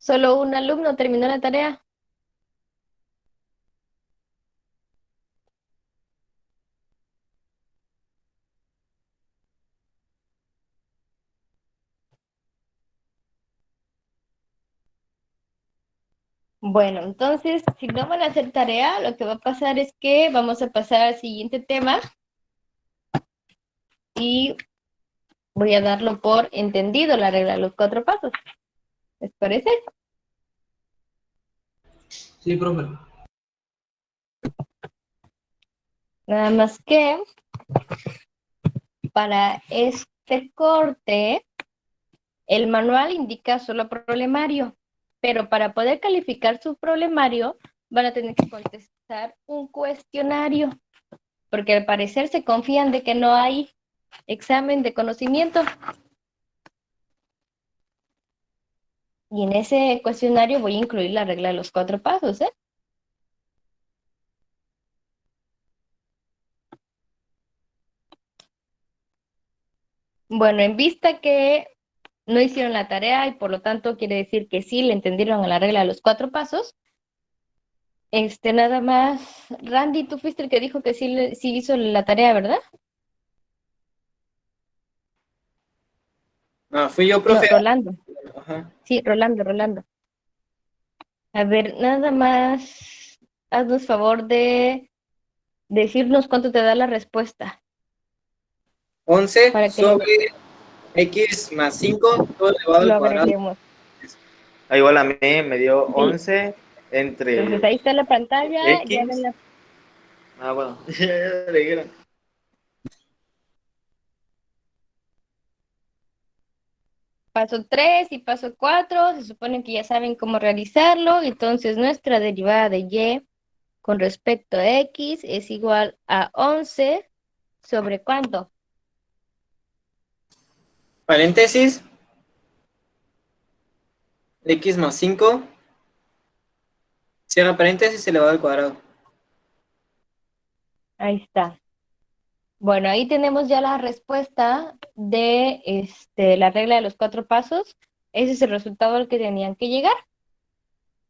Solo un alumno terminó la tarea. Bueno, entonces, si no van a hacer tarea, lo que va a pasar es que vamos a pasar al siguiente tema y voy a darlo por entendido, la regla de los 4 pasos. ¿Les parece? Sí, profe. Nada más que para este corte, el manual indica solo problemario, pero para poder calificar su problemario van a tener que contestar un cuestionario, porque al parecer se confían de que no hay examen de conocimiento. Y en ese cuestionario voy a incluir la regla de los 4 pasos, ¿eh? Bueno, en vista que no hicieron la tarea y por lo tanto quiere decir que sí le entendieron a la regla de los 4 pasos, nada más, Randy, tú fuiste el que dijo que sí hizo la tarea, ¿verdad? Ah, fui yo, No, profe. Rolando. Ajá. Sí, Rolando. A ver, nada más, haznos favor de decirnos cuánto te da la respuesta 11 para que sobre x más 5 todo elevado lo al cuadrado. agreguemos. Ah, igual a mí me dio Sí, 11 entonces entre ahí está la pantalla, ya ven X. la Ah, bueno, ya leyeron. paso 3 y paso 4, se supone que ya saben cómo realizarlo, entonces nuestra derivada de y con respecto a x es igual a 11 sobre ¿cuánto? Paréntesis, x más 5 cierra paréntesis elevado al cuadrado. Ahí está. Bueno, ahí tenemos ya la respuesta de la regla de los 4 pasos. Ese es el resultado al que tenían que llegar.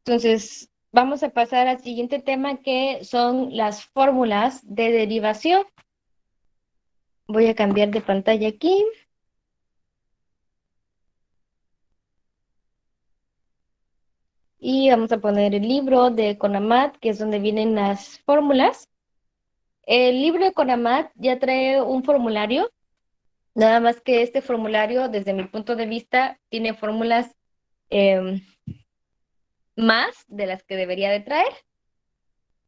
Entonces, vamos a pasar al siguiente tema que son las fórmulas de derivación. Voy a cambiar de pantalla aquí. Y vamos a poner el libro de Conamat, que es donde vienen las fórmulas. El libro de Conamat ya trae un formulario, nada más que este formulario, desde mi punto de vista, tiene fórmulas más de las que debería de traer.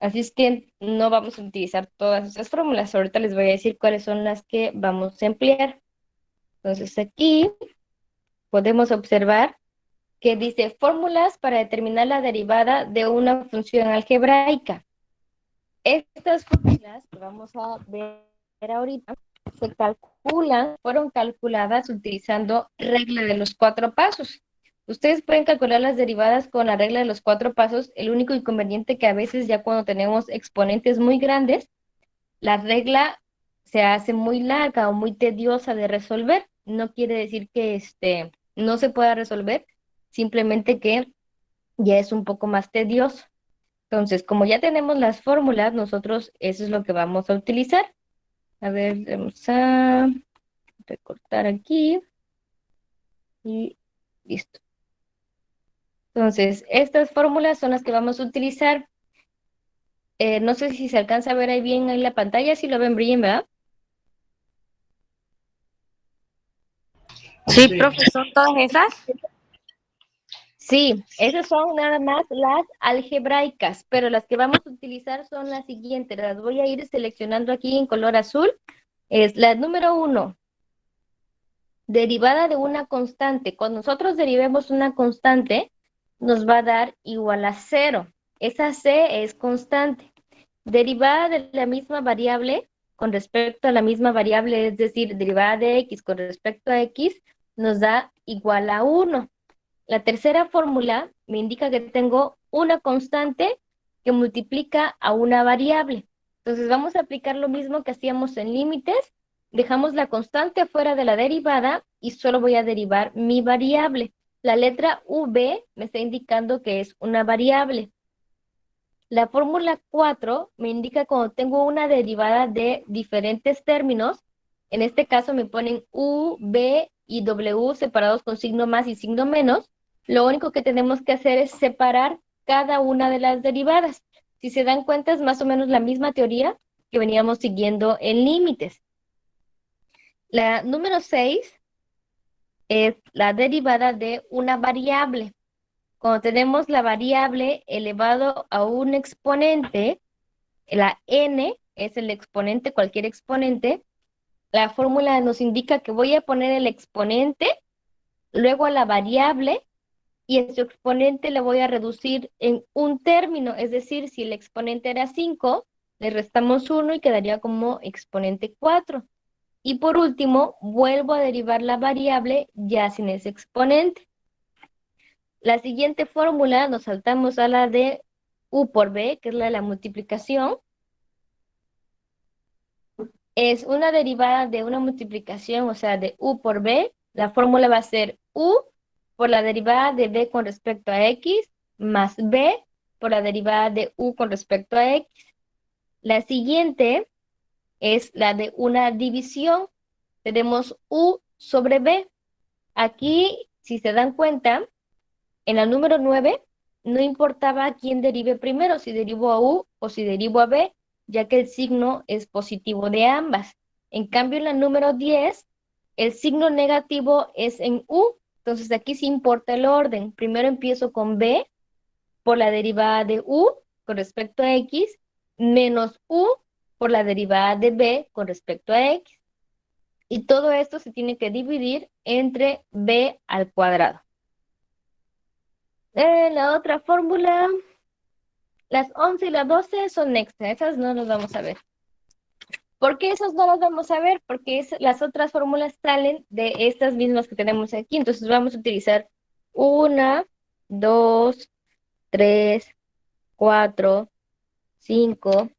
Así es que no vamos a utilizar todas esas fórmulas. Ahorita les voy a decir cuáles son las que vamos a emplear. Entonces aquí podemos observar que dice fórmulas para determinar la derivada de una función algebraica. Estas fórmulas que vamos a ver ahorita fueron calculadas utilizando regla de los 4 pasos. Ustedes pueden calcular las derivadas con la regla de los 4 pasos. El único inconveniente que a veces ya cuando tenemos exponentes muy grandes, la regla se hace muy larga o muy tediosa de resolver. No quiere decir que no se pueda resolver, simplemente que ya es un poco más tedioso. Entonces, como ya tenemos las fórmulas, nosotros eso es lo que vamos a utilizar. A ver, vamos a recortar aquí y listo. Entonces, estas fórmulas son las que vamos a utilizar. No sé si se alcanza a ver ahí bien en la pantalla, si lo ven bien, ¿verdad? Sí, profe, ¿son todas esas? Sí, esas son nada más las algebraicas, pero las que vamos a utilizar son las siguientes. Las voy a ir seleccionando aquí en color azul. Es la número 1, derivada de una constante. Cuando nosotros derivemos una constante, nos va a dar igual a 0. Esa c es constante. Derivada de la misma variable con respecto a la misma variable, es decir, derivada de x con respecto a x, nos da igual a 1. La tercera fórmula me indica que tengo una constante que multiplica a una variable. Entonces vamos a aplicar lo mismo que hacíamos en límites. Dejamos la constante fuera de la derivada y solo voy a derivar mi variable. La letra V me está indicando que es una variable. La fórmula 4 me indica cuando tengo una derivada de diferentes términos. En este caso me ponen U, B y W separados con signo más y signo menos. Lo único que tenemos que hacer es separar cada una de las derivadas. Si se dan cuenta, es más o menos la misma teoría que veníamos siguiendo en límites. La número 6 es la derivada de una variable. Cuando tenemos la variable elevado a un exponente, la n es el exponente, cualquier exponente, la fórmula nos indica que voy a poner el exponente, luego a la variable, y ese exponente le voy a reducir en un término, es decir, si el exponente era 5, le restamos 1 y quedaría como exponente 4. Y por último, vuelvo a derivar la variable ya sin ese exponente. La siguiente fórmula nos saltamos a la de u por b, que es la de la multiplicación. Es una derivada de una multiplicación, o sea, de u por b. La fórmula va a ser u por la derivada de b con respecto a x, más b por la derivada de u con respecto a x. La siguiente es la de una división. Tenemos u sobre b. Aquí, si se dan cuenta, en la número 9 no importaba quién derive primero, si derivo a u o si derivo a b, ya que el signo es positivo de ambas. En cambio, en la número 10, el signo negativo es en u, entonces aquí sí importa el orden. Primero empiezo con b por la derivada de u con respecto a x, menos u por la derivada de b con respecto a x. Y todo esto se tiene que dividir entre b al cuadrado. La otra fórmula, las 11 y las 12 son extra, esas no las vamos a ver. ¿Por qué esas no las vamos a ver? Porque las otras fórmulas salen de estas mismas que tenemos aquí. Entonces vamos a utilizar 1, 2, 3, 4, 5,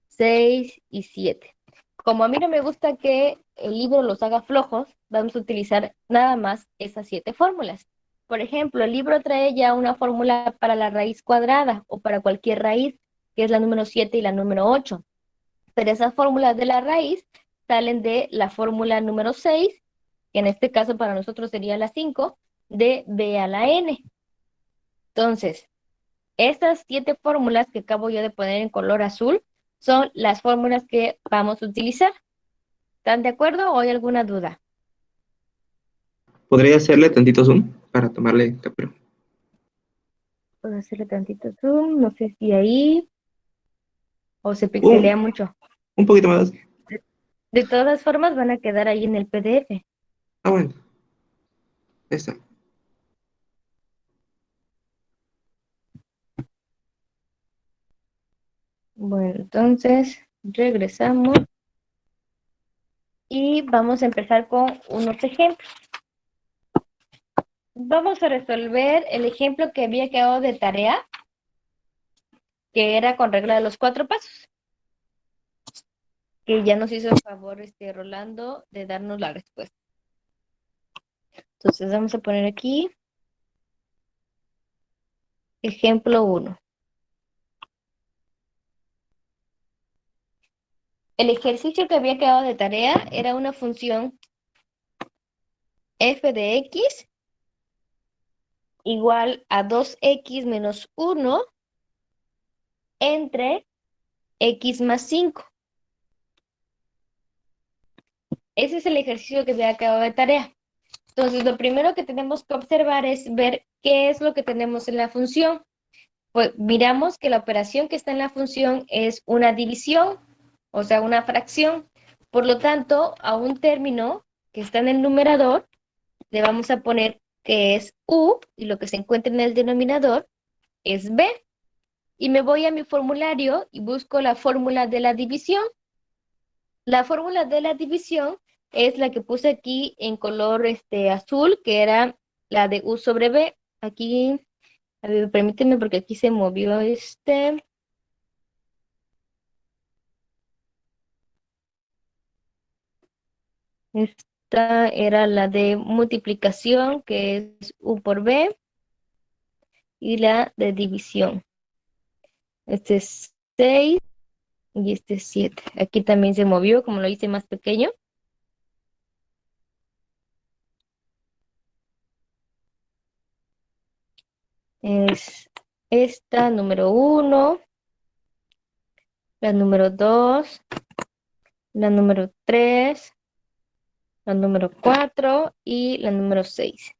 6 y 7. Como a mí no me gusta que el libro los haga flojos, vamos a utilizar nada más esas 7 fórmulas. Por ejemplo, el libro trae ya una fórmula para la raíz cuadrada o para cualquier raíz, que es la número 7 y la número 8. Pero esas fórmulas de la raíz salen de la fórmula número 6, que en este caso para nosotros sería la 5, de b a la n. Entonces, estas 7 fórmulas que acabo yo de poner en color azul son las fórmulas que vamos a utilizar. ¿Están de acuerdo o hay alguna duda? ¿Podría hacerle tantito zoom para tomarle captura? Puedo hacerle tantito zoom, no sé si ahí o se pixelea mucho. Un poquito más. De todas formas van a quedar ahí en el PDF. Ah, bueno. Está. Bueno, entonces regresamos y vamos a empezar con unos ejemplos. Vamos a resolver el ejemplo que había quedado de tarea, que era con regla de los 4 pasos, que ya nos hizo el favor Rolando de darnos la respuesta. Entonces vamos a poner aquí ejemplo 1. El ejercicio que había quedado de tarea era una función f de x igual a 2x menos 1 entre x más 5. Ese es el ejercicio que había quedado de tarea. Entonces, lo primero que tenemos que observar es ver qué es lo que tenemos en la función. Pues miramos que la operación que está en la función es una división, o sea, una fracción. Por lo tanto, a un término que está en el numerador, le vamos a poner que es u, y lo que se encuentra en el denominador es b. Y me voy a mi formulario y busco la fórmula de la división. La fórmula de la división es la que puse aquí en color azul, que era la de u sobre b. Aquí, a ver, permíteme porque aquí se movió Esta era la de multiplicación, que es U por B, y la de división. Este es 6 y este es 7. Aquí también se movió, como lo hice más pequeño. Es esta, número 1, la número 2, la número 3, la número 4 y la número 6.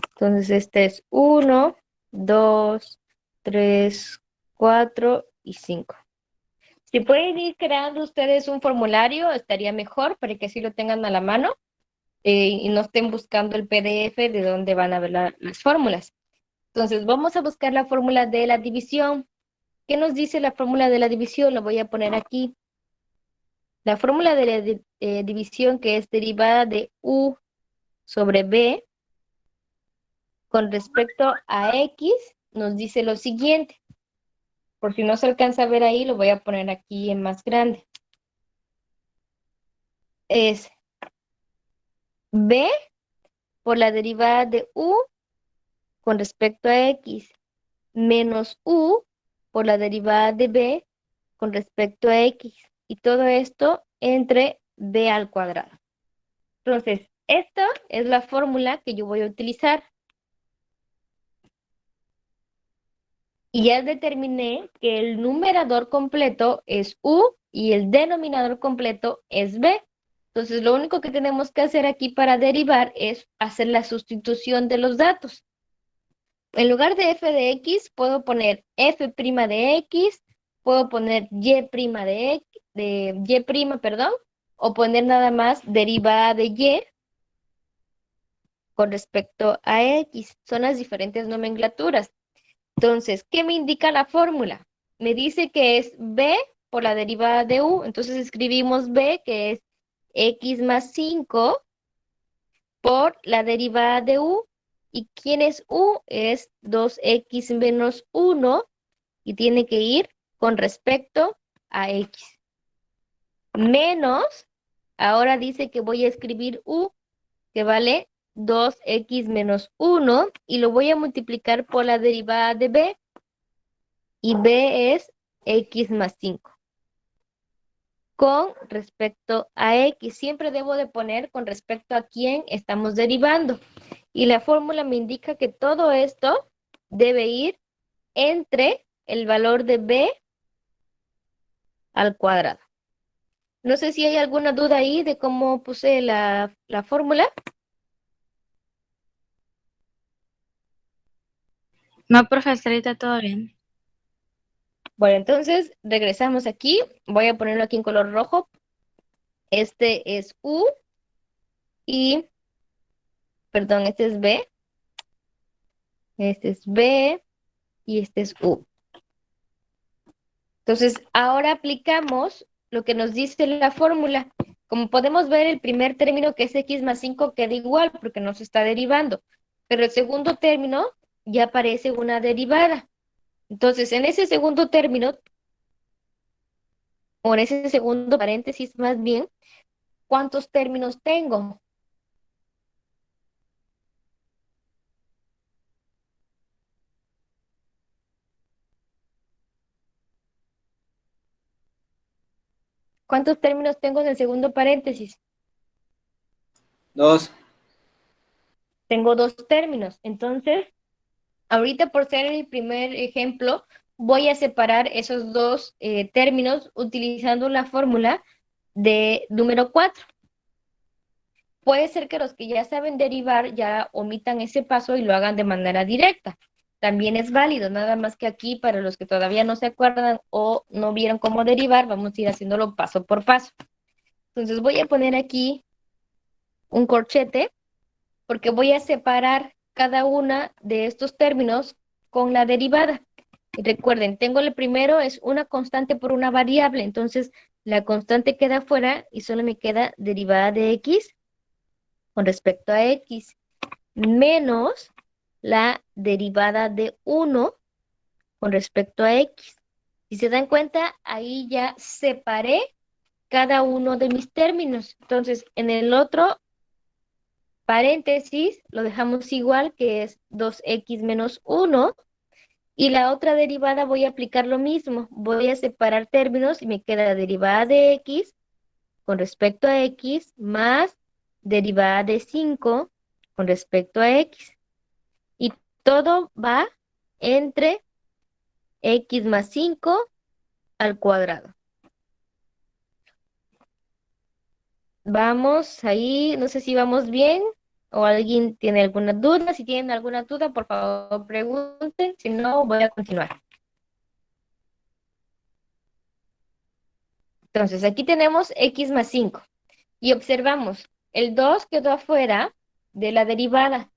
Entonces, este es 1, 2, 3, 4 y 5. Si pueden ir creando ustedes un formulario, estaría mejor para que así lo tengan a la mano y no estén buscando el PDF de donde van a ver las fórmulas. Entonces, vamos a buscar la fórmula de la división. ¿Qué nos dice la fórmula de la división? Lo voy a poner aquí. La fórmula de la división, que es derivada de U sobre B con respecto a X, nos dice lo siguiente. Por si no se alcanza a ver ahí, lo voy a poner aquí en más grande. Es B por la derivada de U con respecto a X menos U por la derivada de B con respecto a X. Y todo esto entre B al cuadrado. Entonces, esta es la fórmula que yo voy a utilizar. Y ya determiné que el numerador completo es U y el denominador completo es B. Entonces, lo único que tenemos que hacer aquí para derivar es hacer la sustitución de los datos. En lugar de f de x, puedo poner f' de x, puedo poner y' de y', perdón, o poner nada más derivada de y con respecto a x. Son las diferentes nomenclaturas. Entonces, ¿qué me indica la fórmula? Me dice que es b por la derivada de u. Entonces escribimos b, que es x más 5 por la derivada de u. ¿Y quién es u? Es 2x menos 1 y tiene que ir con respecto a x. Menos, ahora dice que voy a escribir u, que vale 2x menos 1 y lo voy a multiplicar por la derivada de b. Y b es x más 5. Con respecto a x, siempre debo de poner con respecto a quién estamos derivando. Y la fórmula me indica que todo esto debe ir entre el valor de b al cuadrado. No sé si hay alguna duda ahí de cómo puse la fórmula. No, profesorita, todo bien. Bueno, entonces regresamos aquí. Voy a ponerlo aquí en color rojo. Este es U y, perdón, este es B. Este es B y este es U. Entonces, ahora aplicamos lo que nos dice la fórmula. Como podemos ver, el primer término, que es x más 5, queda igual porque no se está derivando. Pero el segundo término ya aparece una derivada. Entonces, en ese segundo término, o en ese segundo paréntesis más bien, ¿cuántos términos tengo? ¿Cuántos términos tengo en el segundo paréntesis? 2. Tengo 2 términos. Entonces, ahorita por ser el primer ejemplo, voy a separar esos 2 términos utilizando la fórmula de número 4. Puede ser que los que ya saben derivar ya omitan ese paso y lo hagan de manera directa. También es válido, nada más que aquí para los que todavía no se acuerdan o no vieron cómo derivar, vamos a ir haciéndolo paso por paso. Entonces voy a poner aquí un corchete porque voy a separar cada una de estos términos con la derivada. Y recuerden, tengo el primero, es una constante por una variable, entonces la constante queda fuera y solo me queda derivada de x con respecto a x, menos la derivada de 1 con respecto a x. Si se dan cuenta, ahí ya separé cada uno de mis términos. Entonces, en el otro paréntesis lo dejamos igual, que es 2x menos 1. Y la otra derivada voy a aplicar lo mismo. Voy a separar términos y me queda la derivada de x con respecto a x más derivada de 5 con respecto a x. Y todo va entre x más 5 al cuadrado. Vamos ahí, no sé si vamos bien o alguien tiene alguna duda. Si tienen alguna duda, por favor pregunten, si no, voy a continuar. Entonces, aquí tenemos x más 5 y observamos, el 2 quedó afuera de la derivada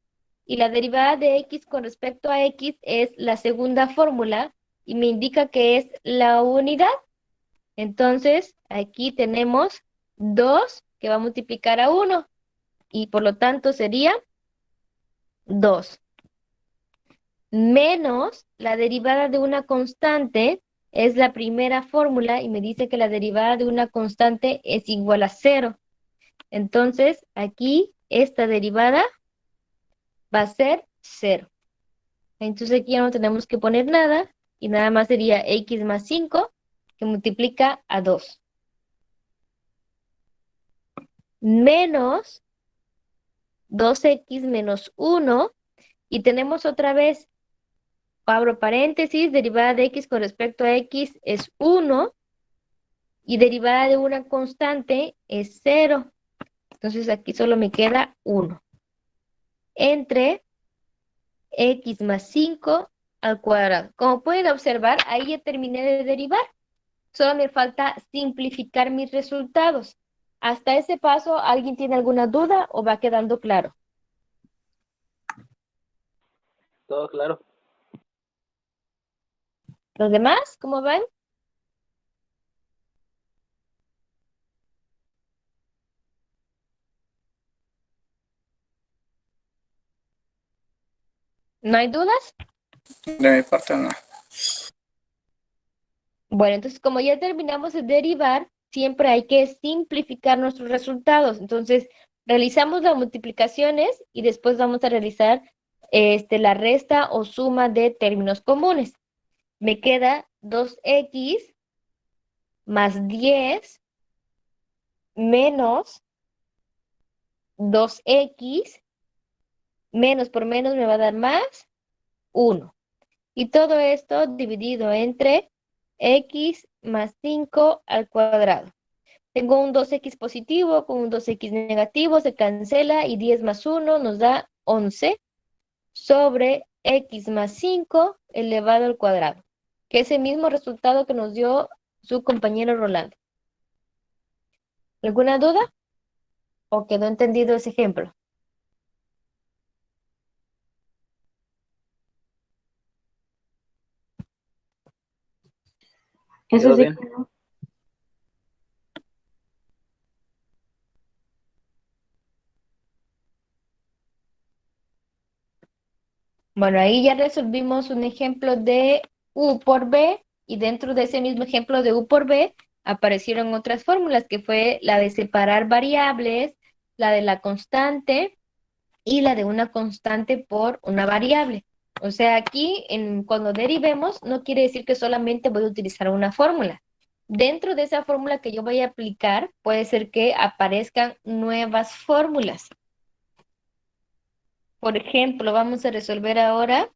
y la derivada de x con respecto a x es la segunda fórmula y me indica que es la unidad. Entonces, aquí tenemos 2 que va a multiplicar a 1 y por lo tanto sería 2 menos la derivada de una constante es la primera fórmula y me dice que la derivada de una constante es igual a 0. Entonces, aquí esta derivada va a ser 0. Entonces aquí ya no tenemos que poner nada y nada más sería x más 5 que multiplica a 2. Menos 2x menos 1 y tenemos otra vez, abro paréntesis, derivada de x con respecto a x es 1 y derivada de una constante es 0. Entonces aquí solo me queda 1. Entre x más 5 al cuadrado. Como pueden observar, ahí ya terminé de derivar. Solo me falta simplificar mis resultados. Hasta ese paso, ¿alguien tiene alguna duda o va quedando claro? Todo claro. ¿Los demás, cómo van? ¿No hay dudas? De mi parte no. Bueno, entonces como ya terminamos de derivar, siempre hay que simplificar nuestros resultados. Entonces, realizamos las multiplicaciones y después vamos a realizar la resta o suma de términos comunes. Me queda 2x más 10 menos 2x menos por menos me va a dar más 1. Y todo esto dividido entre x más 5 al cuadrado. Tengo un 2x positivo con un 2x negativo, se cancela y 10 más 1 nos da 11 sobre x más 5 elevado al cuadrado, que es el mismo resultado que nos dio su compañero Rolando. ¿Alguna duda? ¿O quedó entendido ese ejemplo? Eso Quedó sí. bien. Bueno, ahí ya resolvimos un ejemplo de U por B y dentro de ese mismo ejemplo de U por B aparecieron otras fórmulas que fue la de separar variables, la de la constante y la de una constante por una variable. O sea, aquí cuando derivemos no quiere decir que solamente voy a utilizar una fórmula. Dentro de esa fórmula que yo voy a aplicar puede ser que aparezcan nuevas fórmulas. Por ejemplo, vamos a resolver ahora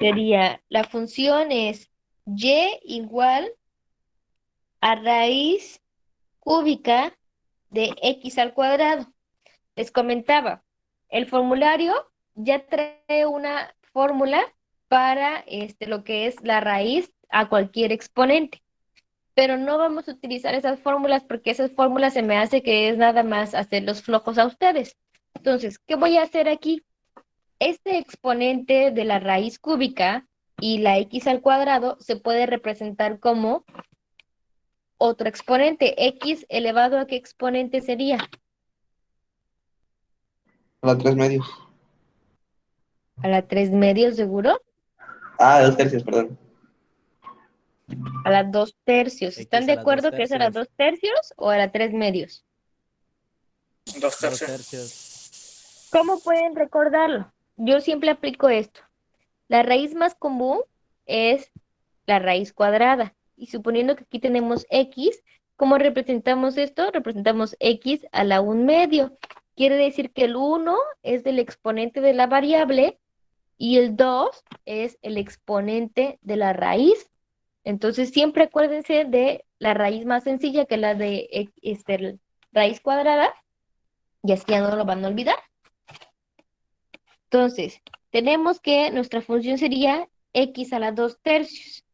sería, la función es y igual a raíz cúbica de x al cuadrado. Les comentaba, el formulario ya trae una fórmula para lo que es la raíz a cualquier exponente, pero no vamos a utilizar esas fórmulas porque esas fórmulas se me hace que es nada más hacerlos flojos a ustedes. Entonces, ¿qué voy a hacer aquí? Este exponente de la raíz cúbica y la x al cuadrado se puede representar como otro exponente. X elevado a qué exponente sería. A la 3 medios. A la 3 medios, ¿seguro? Ah, 2 tercios, perdón. A la 2 tercios. ¿Están X de a la 2 acuerdo que es a la tercios. 2 tercios o a la 3 medios? 2 2 tercios. tercios. ¿Cómo pueden recordarlo? Yo siempre aplico esto. La raíz más común es la raíz cuadrada. Y suponiendo que aquí tenemos x, ¿cómo representamos esto? Representamos x a la 1 medio. Quiere decir que el 1 es del exponente de la variable y el 2 es el exponente de la raíz. Entonces siempre acuérdense de la raíz más sencilla, que es la de raíz cuadrada, y así ya no lo van a olvidar. Entonces, tenemos que nuestra función sería x a la 2 tercios.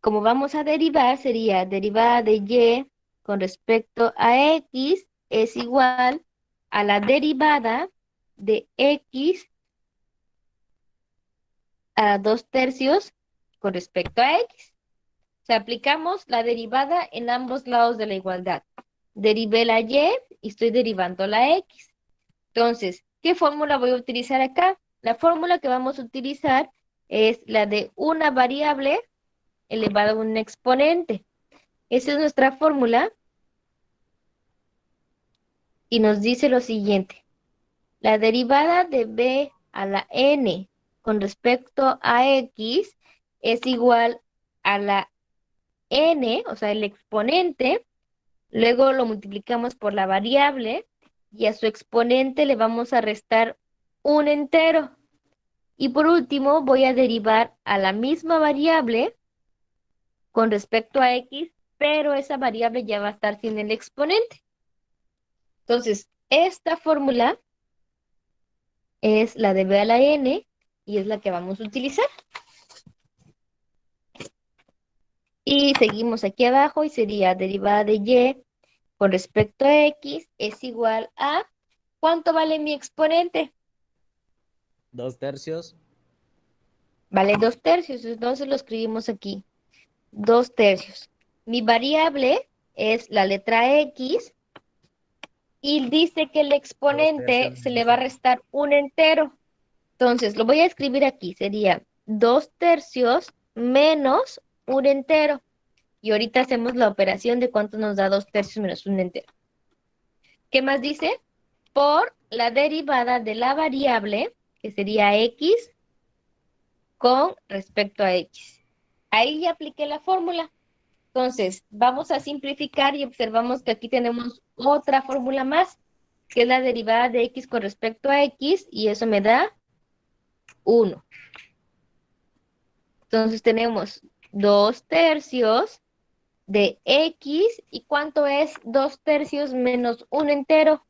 Como vamos a derivar, sería derivada de y con respecto a x es igual a la derivada de x a 2 tercios con respecto a x. O sea, aplicamos la derivada en ambos lados de la igualdad. Derivé la y y estoy derivando la x. Entonces, ¿qué fórmula voy a utilizar acá? La fórmula que vamos a utilizar es la de una variable elevada a un exponente. Esa es nuestra fórmula y nos dice lo siguiente. La derivada de b a la n con respecto a x es igual a la n, o sea, el exponente, luego lo multiplicamos por la variable y a su exponente le vamos a restar un entero. Y por último voy a derivar a la misma variable con respecto a x, pero esa variable ya va a estar sin el exponente. Entonces, esta fórmula es la de b a la n y es la que vamos a utilizar. Y seguimos aquí abajo y sería derivada de y con respecto a x es igual a, ¿cuánto vale mi exponente? 2 tercios. Vale 2 tercios, entonces lo escribimos aquí. 2 tercios. Mi variable es la letra x y dice que el 2 exponente tercios se le menos va a 1. restar un entero. Entonces, lo voy a escribir aquí. Sería 2 tercios menos un entero. Y ahorita hacemos la operación de cuánto nos da 2 tercios menos un entero. ¿Qué más dice? Por la derivada de la variable, que sería x, con respecto a x. Ahí ya apliqué la fórmula. Entonces, vamos a simplificar y observamos que aquí tenemos otra fórmula más, que es la derivada de x con respecto a x, y eso me da 1. Entonces tenemos 2 tercios de x, ¿y cuánto es 2 tercios menos un entero?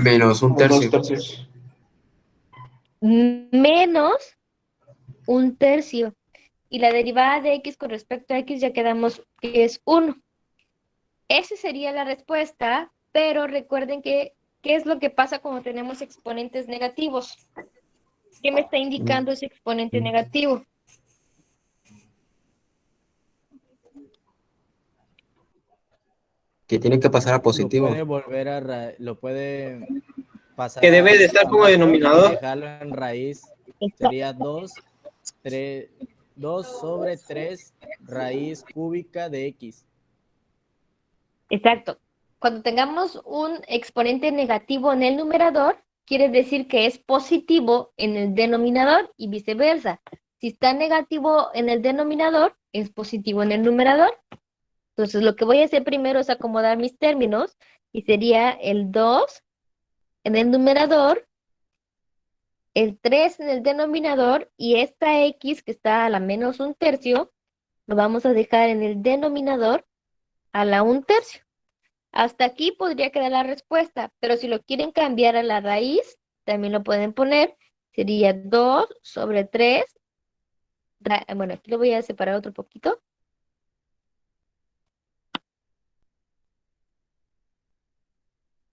Menos un Como 2 tercio. tercios. Menos un tercio. Y la derivada de x con respecto a x ya quedamos que es 1. Esa sería la respuesta, pero recuerden que, ¿qué es lo que pasa cuando tenemos exponentes negativos? ¿Qué me está indicando ese exponente negativo? Que tiene que pasar a Lo positivo. puede volver a lo puede pasar Que debe de a estar como abajo denominador. y dejarlo en raíz. Sería 2 sobre 3 raíz cúbica de x. Exacto. Cuando tengamos un exponente negativo en el numerador, quiere decir que es positivo en el denominador y viceversa. Si está negativo en el denominador, es positivo en el numerador. Entonces, lo que voy a hacer primero es acomodar mis términos y sería el 2 en el numerador, el 3 en el denominador y esta x que está a la menos un tercio, lo vamos a dejar en el denominador a la un tercio. Hasta aquí podría quedar la respuesta, pero si lo quieren cambiar a la raíz, también lo pueden poner. Sería 2 sobre 3. Bueno, aquí lo voy a separar otro poquito.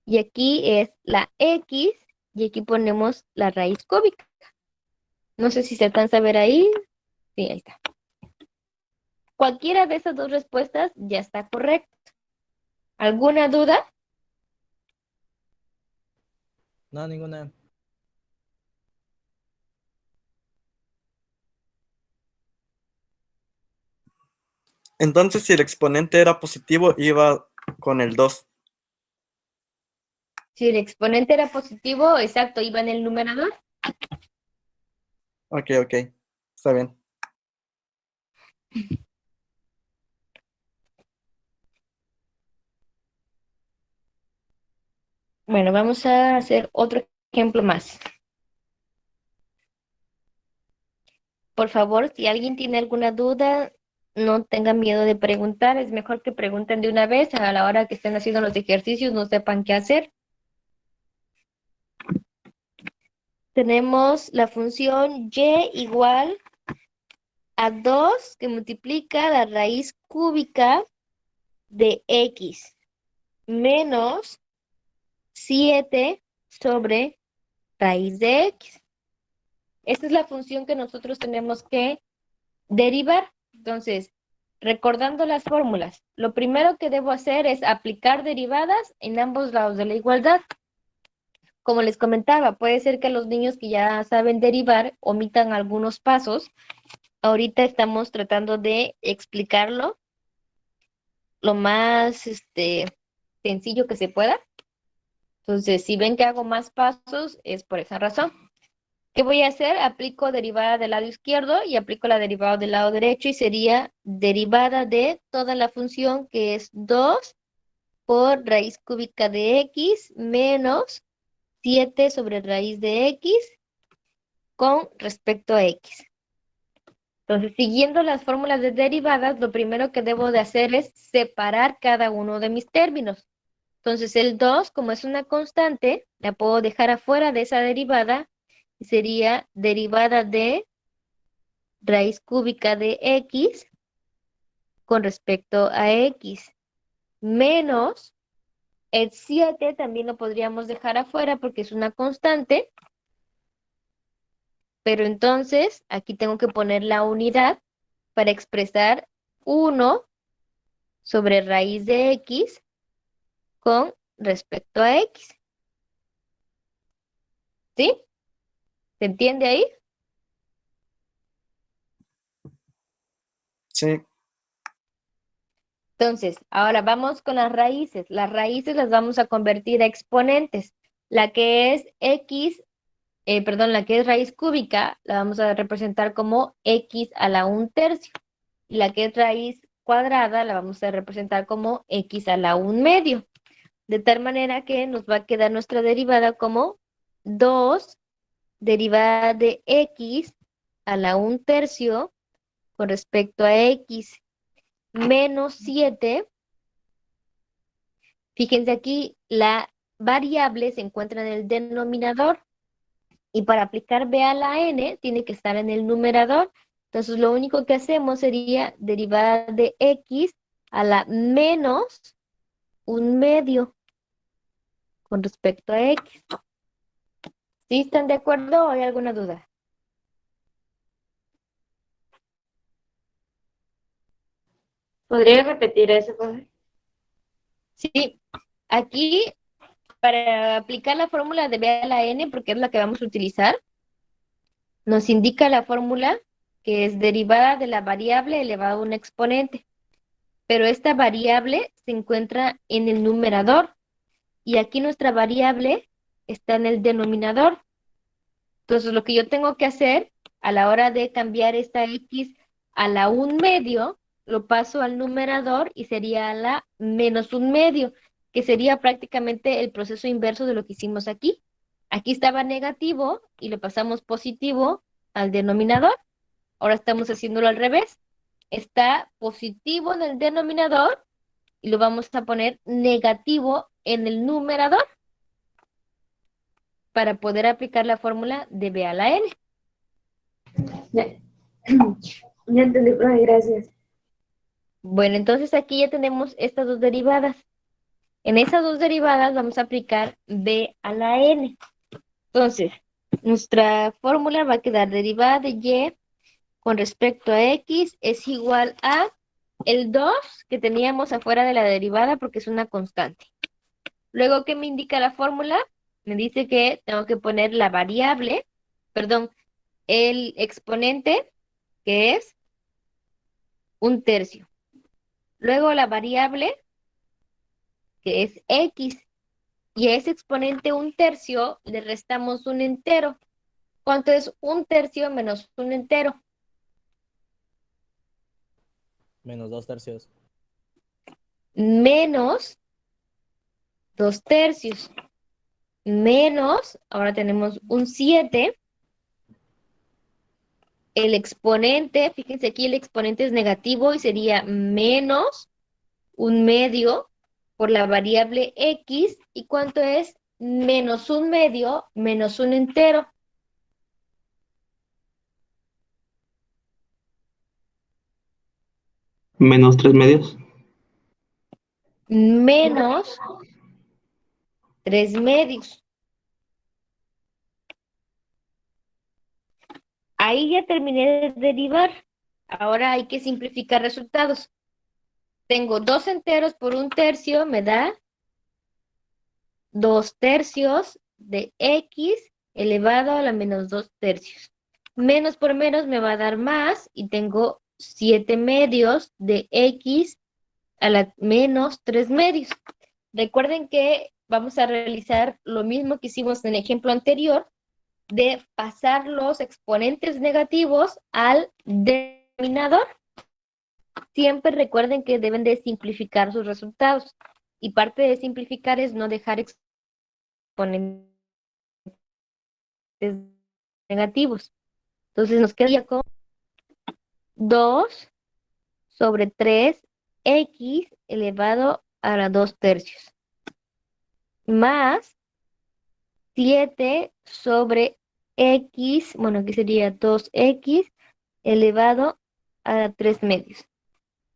Y aquí es la x y aquí ponemos la raíz cúbica. No sé si se alcanza a ver ahí. Sí, ahí está. Cualquiera de esas dos respuestas ya está correcta. ¿Alguna duda? No, ninguna. Entonces, si el exponente era positivo, iba con el 2. Si el exponente era positivo, exacto, iba en el numerador. Ok, está bien. Bueno, vamos a hacer otro ejemplo más. Por favor, si alguien tiene alguna duda, no tengan miedo de preguntar. Es mejor que pregunten de una vez a la hora que estén haciendo los ejercicios, no sepan qué hacer. Tenemos la función y igual a 2 que multiplica la raíz cúbica de x menos 7 sobre raíz de x. Esta es la función que nosotros tenemos que derivar. Entonces, recordando las fórmulas, lo primero que debo hacer es aplicar derivadas en ambos lados de la igualdad. Como les comentaba, puede ser que los niños que ya saben derivar omitan algunos pasos. Ahorita estamos tratando de explicarlo lo más sencillo que se pueda. Entonces, si ven que hago más pasos, es por esa razón. ¿Qué voy a hacer? Aplico derivada del lado izquierdo y aplico la derivada del lado derecho y sería derivada de toda la función que es 2 por raíz cúbica de x menos 7 sobre raíz de x con respecto a x. Entonces, siguiendo las fórmulas de derivadas, lo primero que debo de hacer es separar cada uno de mis términos. Entonces, el 2, como es una constante, la puedo dejar afuera de esa derivada y sería derivada de raíz cúbica de x con respecto a x, menos el 7 también lo podríamos dejar afuera porque es una constante, pero entonces aquí tengo que poner la unidad para expresar 1 sobre raíz de x con respecto a x. ¿Sí? ¿Se entiende ahí? Sí, Entonces, ahora vamos con las raíces. Las raíces las vamos a convertir a exponentes. La que es x, la que es raíz cúbica, la vamos a representar como x a la 1/3. Y la que es raíz cuadrada, la vamos a representar como x a la 1/2. De tal manera que nos va a quedar nuestra derivada como 2 derivada de x a la 1/3 con respecto a x menos 7. Fíjense aquí, la variable se encuentra en el denominador y para aplicar b a la n tiene que estar en el numerador. Entonces lo único que hacemos sería derivada de x a la menos 1/2 con respecto a x. ¿Sí están de acuerdo o hay alguna duda? ¿Podría repetir eso, profe? Sí, aquí para aplicar la fórmula de b a la n, porque es la que vamos a utilizar, nos indica la fórmula que es derivada de la variable elevada a un exponente. Pero esta variable se encuentra en el numerador y aquí nuestra variable está en el denominador. Entonces, lo que yo tengo que hacer a la hora de cambiar esta x a la 1/2, lo paso al numerador y sería a la menos 1/2, que sería prácticamente el proceso inverso de lo que hicimos aquí. Aquí estaba negativo y le pasamos positivo al denominador. Ahora estamos haciéndolo al revés. Está positivo en el denominador y lo vamos a poner negativo en el numerador para poder aplicar la fórmula de b a la n. Ya, ya entendí, profe, gracias. Bueno, entonces aquí ya tenemos estas dos derivadas. En esas dos derivadas vamos a aplicar b a la n. Entonces, nuestra fórmula va a quedar derivada de y con respecto a x es igual a el 2 que teníamos afuera de la derivada porque es una constante. Luego, ¿qué me indica la fórmula? Me dice que tengo que poner la variable, perdón, el exponente, que es 1/3. Luego la variable, que es x, y a ese exponente 1/3 le restamos un entero. ¿Cuánto es 1/3 menos un entero? Menos 2/3. Menos 2/3. Menos, ahora tenemos un 7. El exponente, fíjense aquí, el exponente es negativo y sería menos 1/2 por la variable x. ¿Y cuánto es? Menos 1/2 menos un entero. Menos 3/2. Menos 3/2. Ahí ya terminé de derivar. Ahora hay que simplificar resultados. Tengo 2 enteros por 1/3, me da 2/3 de x elevado a la menos 2/3. Menos por menos me va a dar más y tengo 7/2 de x a la menos 3/2. Recuerden que vamos a realizar lo mismo que hicimos en el ejemplo anterior, de pasar los exponentes negativos al denominador. Siempre recuerden que deben de simplificar sus resultados. Y parte de simplificar es no dejar exponentes negativos. Entonces nos queda con 2 sobre 3x elevado a la 2/3. Más 7 sobre x, bueno, aquí sería 2x elevado a la 3/2.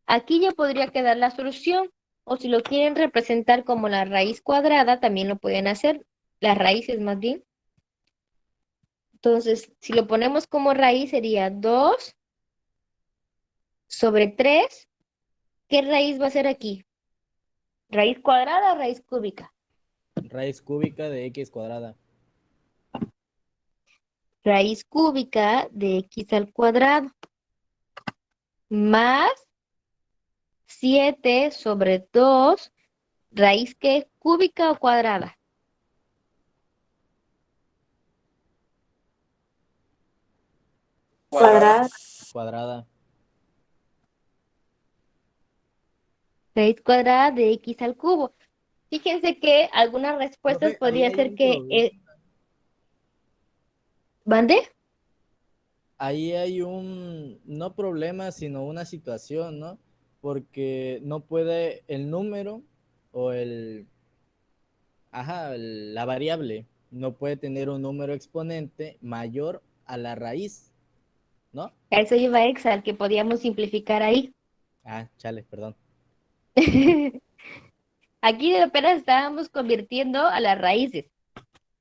Aquí ya podría quedar la solución, o si lo quieren representar como la raíz cuadrada, también lo pueden hacer, las raíces más bien. Entonces, si lo ponemos como raíz, sería 2 sobre 3. ¿Qué raíz va a ser aquí? ¿Raíz cuadrada o raíz cúbica? Raíz cúbica de x cuadrada. Raíz cúbica de x al cuadrado. Más 7 sobre 2, raíz que cúbica o cuadrada. Cuadrada. Cuadrada. Raíz cuadrada de x al cubo. Fíjense que algunas respuestas Profe, ahí podría hay ser un que... problema. ¿Mande? Ahí hay no problema, sino una situación, ¿no? Porque no puede el número o la variable no puede tener un número exponente mayor a la raíz, ¿no? A eso iba Excel, que podíamos simplificar ahí. Ah, chale, perdón. Aquí apenas estábamos convirtiendo a las raíces.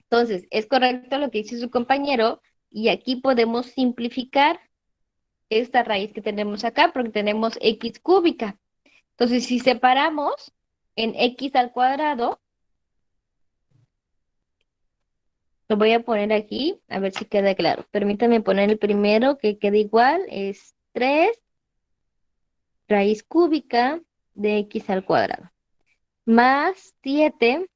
Entonces, es correcto lo que dice su compañero y aquí podemos simplificar esta raíz que tenemos acá porque tenemos x cúbica. Entonces, si separamos en x al cuadrado, lo voy a poner aquí, a ver si queda claro. Permítame poner el primero que quede igual, es 3 raíz cúbica de x al cuadrado. Más 7,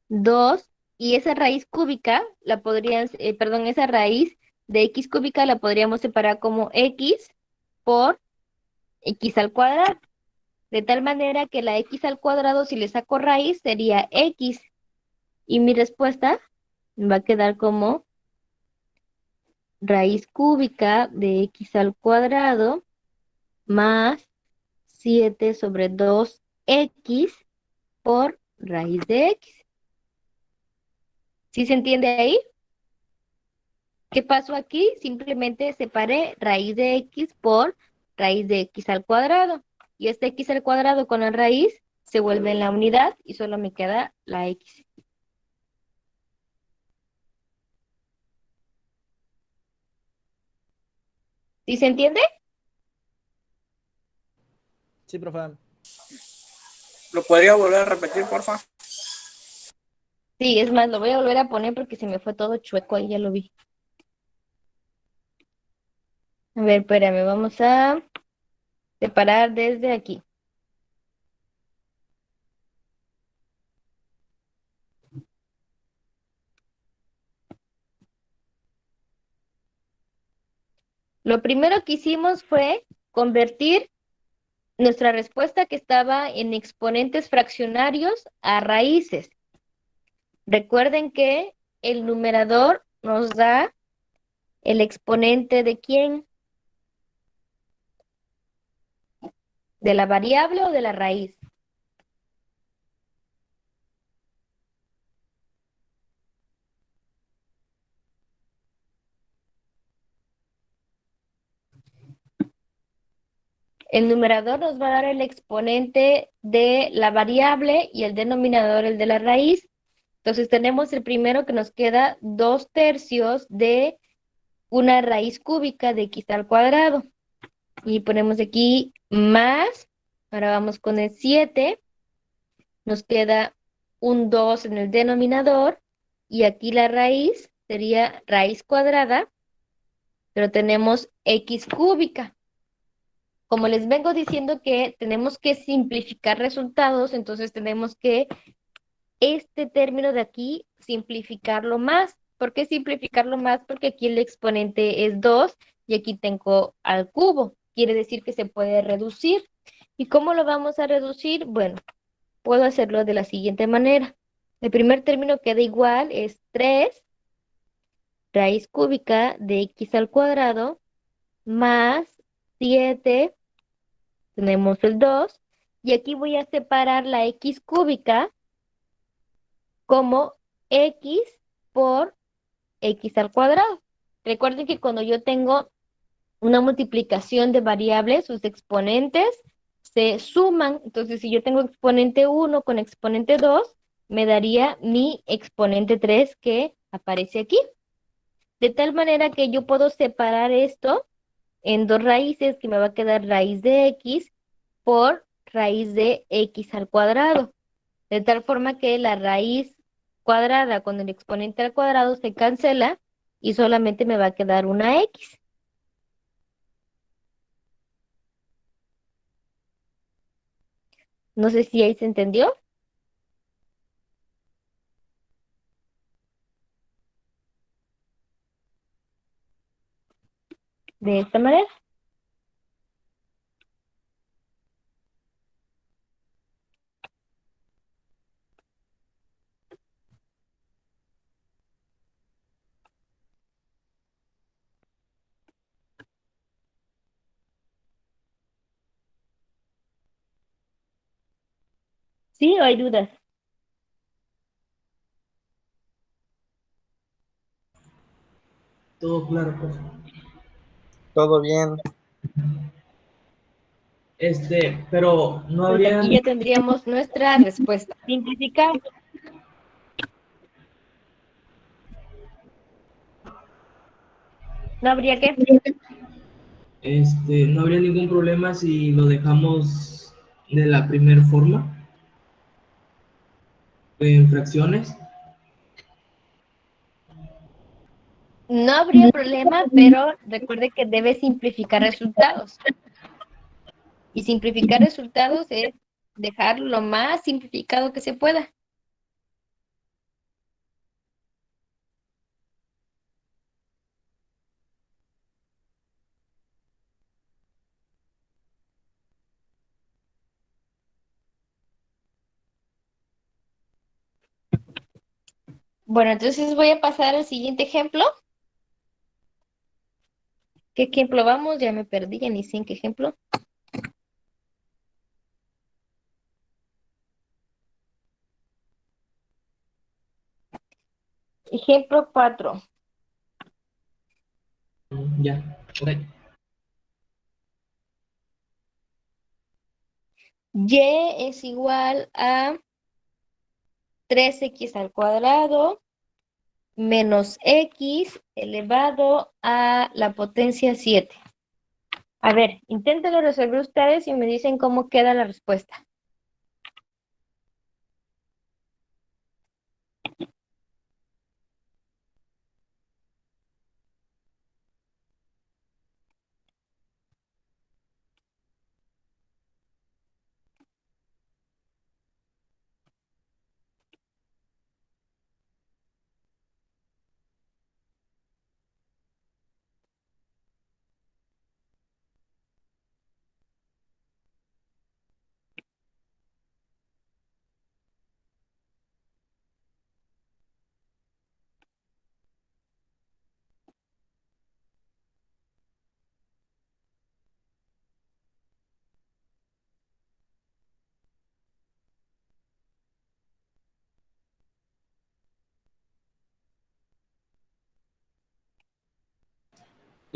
2, y esa raíz cúbica, esa raíz de x cúbica la podríamos separar como x por x al cuadrado. De tal manera que la x al cuadrado, si le saco raíz, sería x. Y mi respuesta va a quedar como raíz cúbica de x al cuadrado más 7 sobre 2x por raíz de x. ¿Sí se entiende ahí? ¿Qué pasó aquí? Simplemente separé raíz de x por raíz de x al cuadrado. Y este x al cuadrado con la raíz se vuelve en la unidad y solo me queda la x. ¿Sí se entiende? Sí, profe. ¿Lo podría volver a repetir, porfa? Sí, es más, lo voy a volver a poner porque se me fue todo chueco, ahí ya lo vi. A ver, espérame, vamos a separar desde aquí. Lo primero que hicimos fue convertir nuestra respuesta que estaba en exponentes fraccionarios a raíces. Recuerden que el numerador nos da el exponente de quién, de la variable o de la raíz. El numerador nos va a dar el exponente de la variable y el denominador el de la raíz. Entonces tenemos el primero que nos queda 2/3 de una raíz cúbica de x al cuadrado. Y ponemos aquí más. Ahora vamos con el 7. Nos queda un 2 en el denominador. Y aquí la raíz sería raíz cuadrada, pero tenemos x cúbica. Como les vengo diciendo que tenemos que simplificar resultados, entonces tenemos que este término de aquí simplificarlo más. ¿Por qué simplificarlo más? Porque aquí el exponente es 2 y aquí tengo al cubo. Quiere decir que se puede reducir. ¿Y cómo lo vamos a reducir? Bueno, puedo hacerlo de la siguiente manera. El primer término queda igual, es 3 raíz cúbica de x al cuadrado más 7, tenemos el 2, y aquí voy a separar la x cúbica como x por x al cuadrado. Recuerden que cuando yo tengo una multiplicación de variables, sus exponentes se suman. Entonces, si yo tengo exponente 1 con exponente 2, me daría mi exponente 3 que aparece aquí. De tal manera que yo puedo separar esto en dos raíces, que me va a quedar raíz de x por raíz de x al cuadrado. De tal forma que la raíz cuadrada con el exponente al cuadrado se cancela y solamente me va a quedar una x. No sé si ahí se entendió. De esta manera. ¿Sí o hay dudas? Todo claro, profe. Todo bien. Pero no Pues habría, aquí ya tendríamos nuestra respuesta. Simplificar. ¿No habría que? no habría ningún problema si lo dejamos de la primera forma, en fracciones. No habría problema, pero recuerde que debe simplificar resultados. Y simplificar resultados es dejar lo más simplificado que se pueda. Bueno, entonces voy a pasar al siguiente ejemplo. ¿Qué ejemplo vamos? Ya me perdí, ya ni sé en qué ejemplo. Ejemplo 4. Ya, ok. Y es igual a 3x al cuadrado menos x elevado a la potencia 7. A ver, inténtenlo resolver ustedes y me dicen cómo queda la respuesta.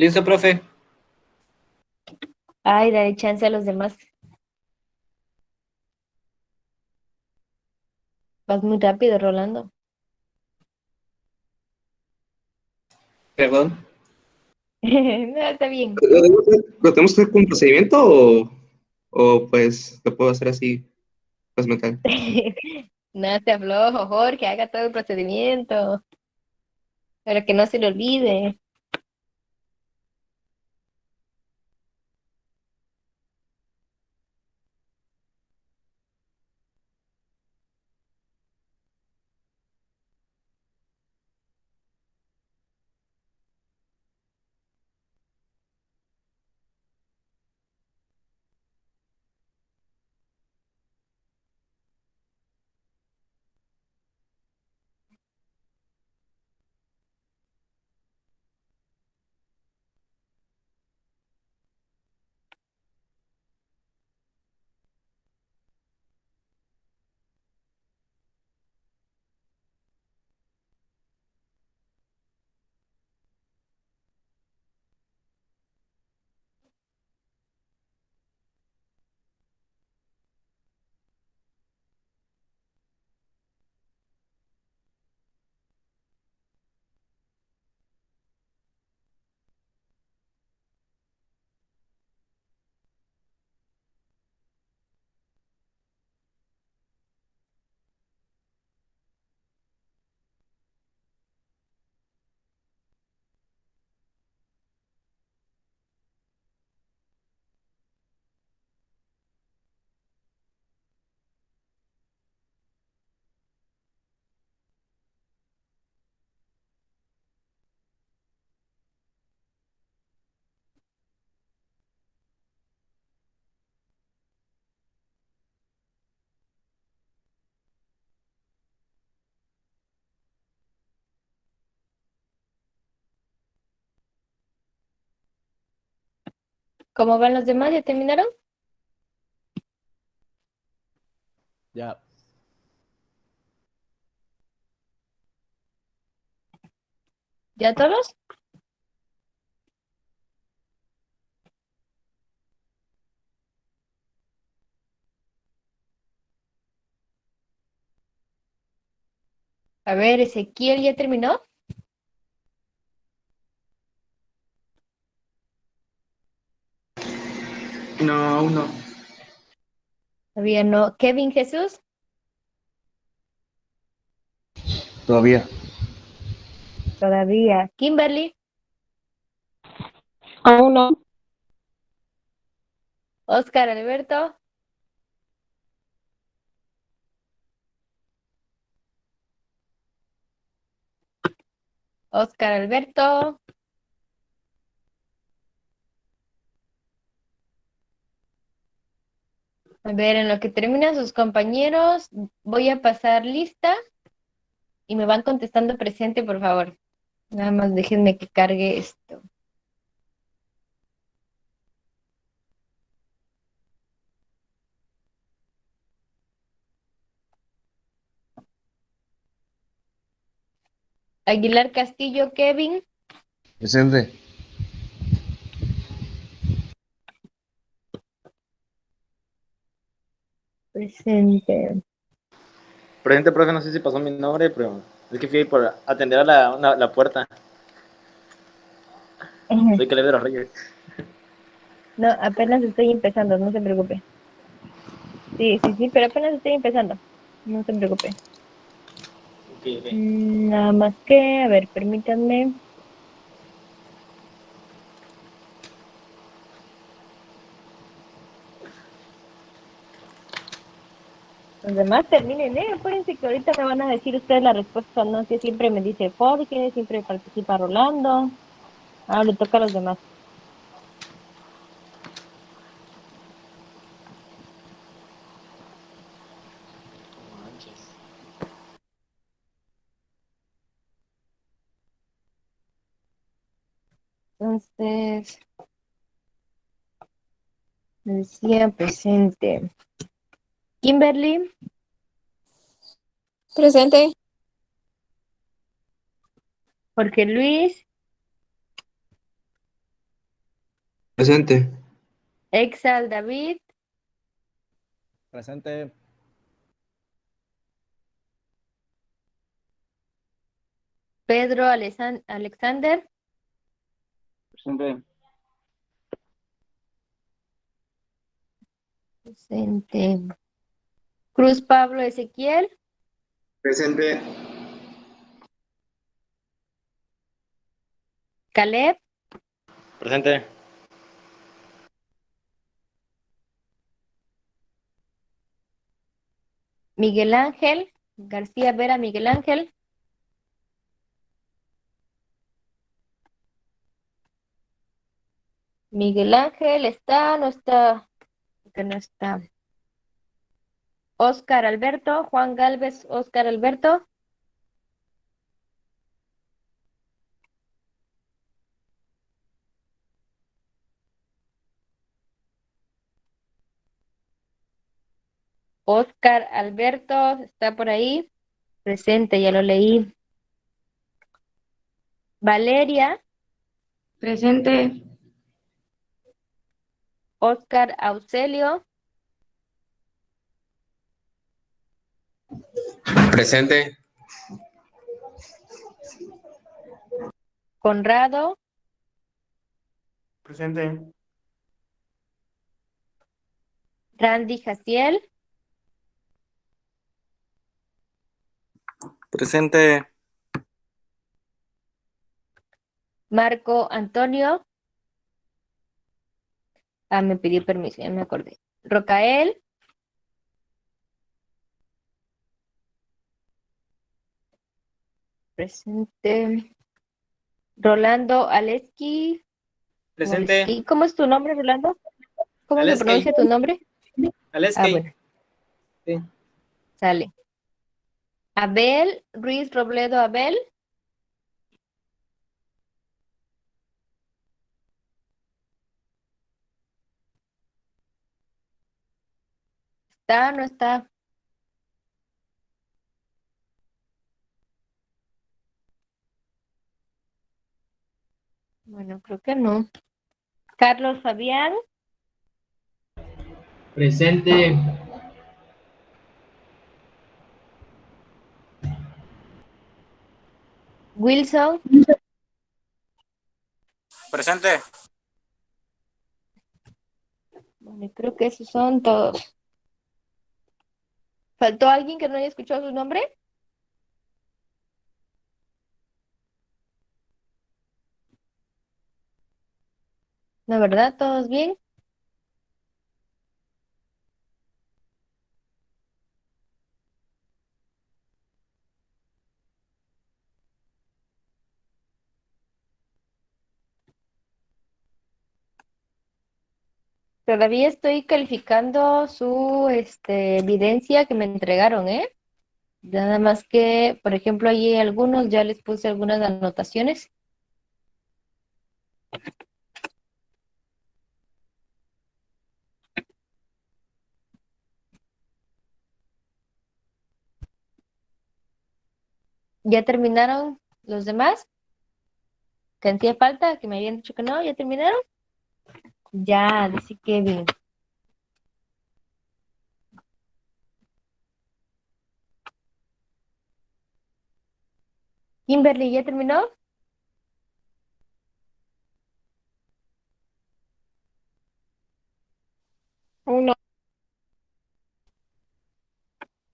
Listo, profe. Ay, dale chance a los demás. Vas muy rápido, Rolando. Perdón. No, está bien. ¿Lo tenemos que hacer con procedimiento o pues lo puedo hacer así, pues mental? No se aflojo, Jorge, haga todo el procedimiento, pero que no se le olvide. ¿Cómo van los demás? ¿Ya terminaron? Ya. ¿Ya todos? A ver, Ezequiel, ¿ya terminó? No, aún no. Todavía no. Kevin Jesús, Todavía. todavía. Kimberly, Aún no. Oscar Alberto, Oscar Alberto. A ver, en lo que terminan sus compañeros, voy a pasar lista y me van contestando presente, por favor. Nada más déjenme que cargue esto. Aguilar Castillo, Kevin. Presente. Presente. Presente, profe, no sé si pasó mi nombre, pero es que fui por atender a la puerta. Soy Caleb de los Reyes. No, apenas estoy empezando, no se preocupe. Sí, sí, sí, pero apenas estoy empezando. No se preocupe. Ok, ok. Nada más que, a ver, permítanme. Los demás terminen, ¿eh? Acuérdense que ahorita me van a decir ustedes la respuesta, ¿no? Que siempre me dice Jorge, siempre participa Rolando. Ahora le toca a los demás. No manches. Entonces, me decía presente. Kimberly, Presente. Jorge Luis, Presente. Exal David, Presente. Pedro Alexander, Presente. presente. Cruz Pablo Ezequiel, Presente. Caleb, Presente. Miguel Ángel, García Vera Miguel Ángel, Miguel Ángel, ¿está? ¿No está? Que no está. Oscar Alberto, Juan Galvez, Oscar Alberto, Oscar Alberto, ¿está por ahí? Presente, ya lo leí. Valeria, Presente. Oscar Auxelio, Presente. Conrado, Presente. Randy Jaciel, Presente. Marco Antonio. Me pidió permiso, ya me acordé. Rocael, presente. Rolando Aleski, Presente. ¿cómo es tu nombre, Rolando? ¿Cómo se Aleski. pronuncia tu nombre? Aleski. Bueno, Sí. sale. Abel, Ruiz Robledo Abel, ¿está? ¿No está? Bueno, creo que no. Carlos Fabián, Presente. Wilson, Presente. bueno, creo que esos son todos. ¿Faltó alguien que no haya escuchado su nombre? ¿La verdad? ¿Todos bien? Todavía estoy calificando su evidencia que me entregaron, ¿eh? Nada más que, por ejemplo, allí algunos ya les puse algunas anotaciones. ¿Ya terminaron los demás? ¿Que hacía falta? Que me habían dicho que no, ¿ya terminaron? Ya, dice Kevin. Kimberly, ¿ya terminó? Uno.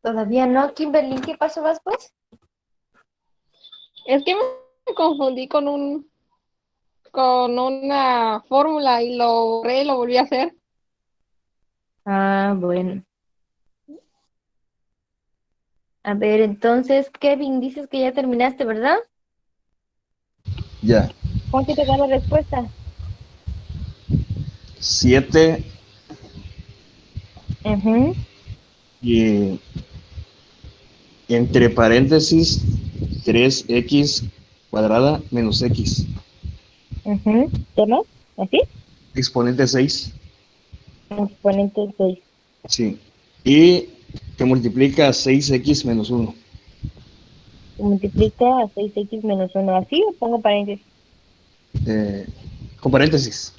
Todavía no. Kimberly, ¿qué paso vas, pues? Es que me confundí con una fórmula y lo borré y lo volví a hacer. Ah, bueno. A ver, entonces, Kevin, dices que ya terminaste, ¿verdad? Ya. ¿Cuánto te da la respuesta? 7 Ujú, y entre paréntesis 3x cuadrada menos x. ujú. ¿Qué más? ¿Así? Exponente 6. Exponente 6. Sí. Y que multiplica 6x menos 1. Multiplica a 6x menos 1. ¿Así o pongo paréntesis? Con paréntesis.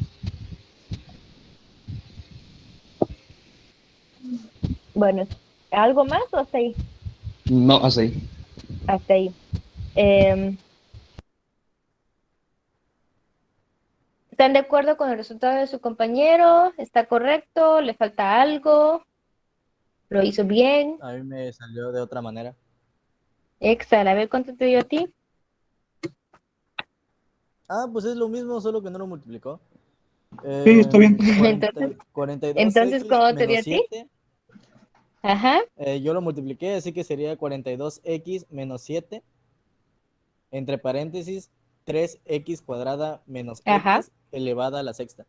Bueno, ¿algo más o hasta ahí? No, hasta ahí. Hasta ahí. ¿Están de acuerdo con el resultado de su compañero? ¿Está correcto? ¿Le falta algo? ¿Lo hizo bien? A mí me salió de otra manera. Excel, a ver cuánto te dio a ti. Ah, pues es lo mismo, solo que no lo multiplicó. Sí, está bien. Entonces, 42x ¿cómo te dio menos a ti? 7. Ajá, Yo lo multipliqué, así que sería 42x menos 7, entre paréntesis, 3x cuadrada menos ajá. x elevada a la sexta.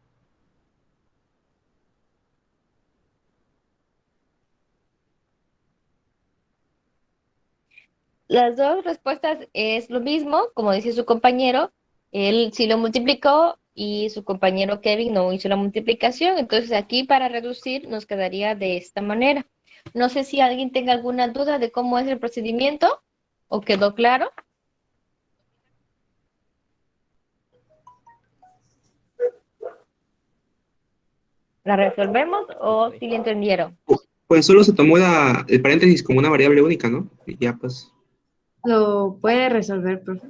Las dos respuestas es lo mismo, como dice su compañero. Él sí lo multiplicó y su compañero Kevin no hizo la multiplicación. Entonces aquí para reducir nos quedaría de esta manera. No sé si alguien tenga alguna duda de cómo es el procedimiento o quedó claro. ¿La resolvemos o si le entendieron? Pues solo se tomó el paréntesis como una variable única, ¿no? Y ya pues. Lo puede resolver, profe.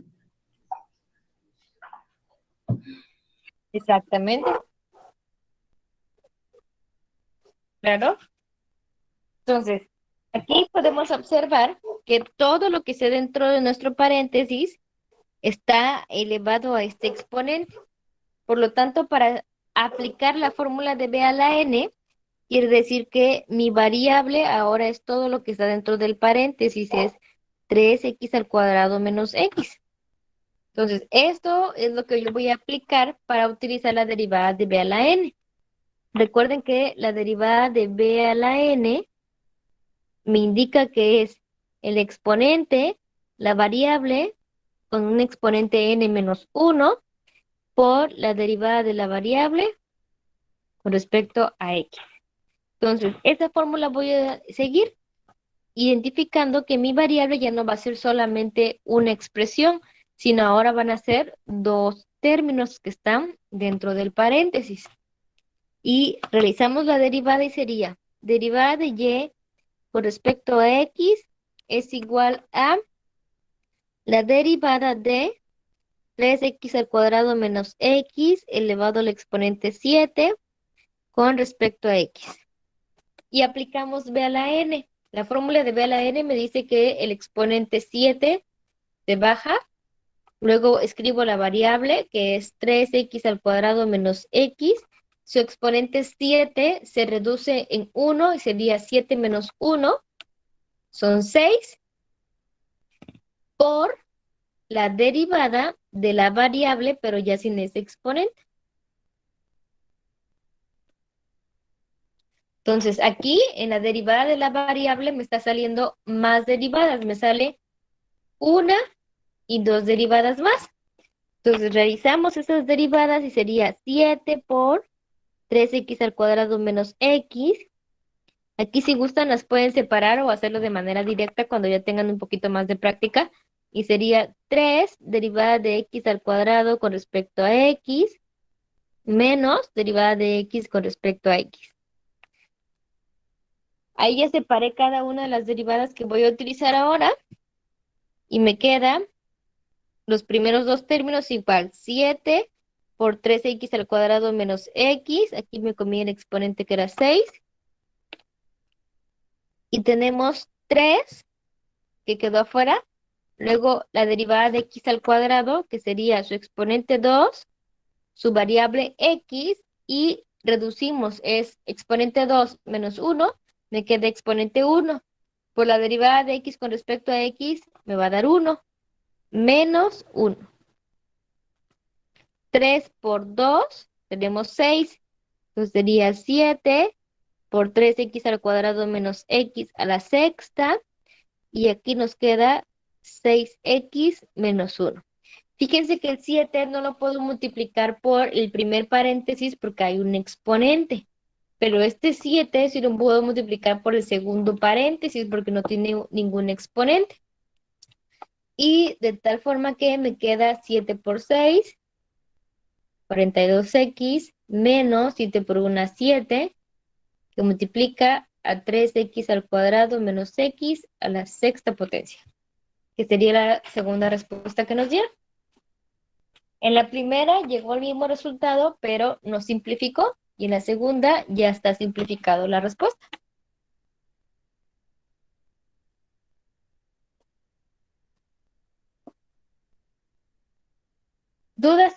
Exactamente, claro. Entonces, aquí podemos observar que todo lo que esté dentro de nuestro paréntesis está elevado a este exponente. Por lo tanto, para aplicar la fórmula de B a la N, quiere decir que mi variable ahora es todo lo que está dentro del paréntesis, es 3x al cuadrado menos x. Entonces, esto es lo que yo voy a aplicar para utilizar la derivada de B a la N. Recuerden que la derivada de B a la N me indica que es el exponente, la variable, con un exponente n menos 1 por la derivada de la variable con respecto a x. Entonces, esta fórmula voy a seguir identificando que mi variable ya no va a ser solamente una expresión, sino ahora van a ser dos términos que están dentro del paréntesis. Y realizamos la derivada y sería derivada de y con respecto a x es igual a la derivada de 3x al cuadrado menos x elevado al exponente 7 con respecto a x. Y aplicamos b a la n. La fórmula de b a la n me dice que el exponente 7 se baja. Luego escribo la variable que es 3x al cuadrado menos x. Su exponente 7 se reduce en 1 y sería 7 menos 1. Son 6 por la derivada de la variable, pero ya sin ese exponente. Entonces, aquí en la derivada de la variable me está saliendo más derivadas. Me sale una y dos derivadas más. Entonces, realizamos esas derivadas y sería 7 por 3x al cuadrado menos x. Aquí si gustan las pueden separar o hacerlo de manera directa cuando ya tengan un poquito más de práctica. Y sería 3 derivada de x al cuadrado con respecto a x menos derivada de x con respecto a x. Ahí ya separé cada una de las derivadas que voy a utilizar ahora y me quedan los primeros dos términos igual, 7 por 3x al cuadrado menos x, aquí me comí el exponente que era 6, y tenemos 3 que quedó afuera, luego la derivada de x al cuadrado, que sería su exponente 2, su variable x, y reducimos, es exponente 2 menos 1, me queda exponente 1. Por la derivada de x con respecto a x, me va a dar 1, menos 1. 3 por 2, tenemos 6. Entonces sería 7 por 3x al cuadrado menos x a la sexta. Y aquí nos queda 6x menos 1. Fíjense que el 7 no lo puedo multiplicar por el primer paréntesis porque hay un exponente. Pero este 7 sí lo puedo multiplicar por el segundo paréntesis porque no tiene ningún exponente. Y de tal forma que me queda 7 por 6, 42x, menos 7 por 1, 7, que multiplica a 3x al cuadrado menos x a la sexta potencia, que sería la segunda respuesta que nos dieron. En la primera llegó al mismo resultado, pero no simplificó, y en la segunda ya está simplificado la respuesta. ¿Dudas?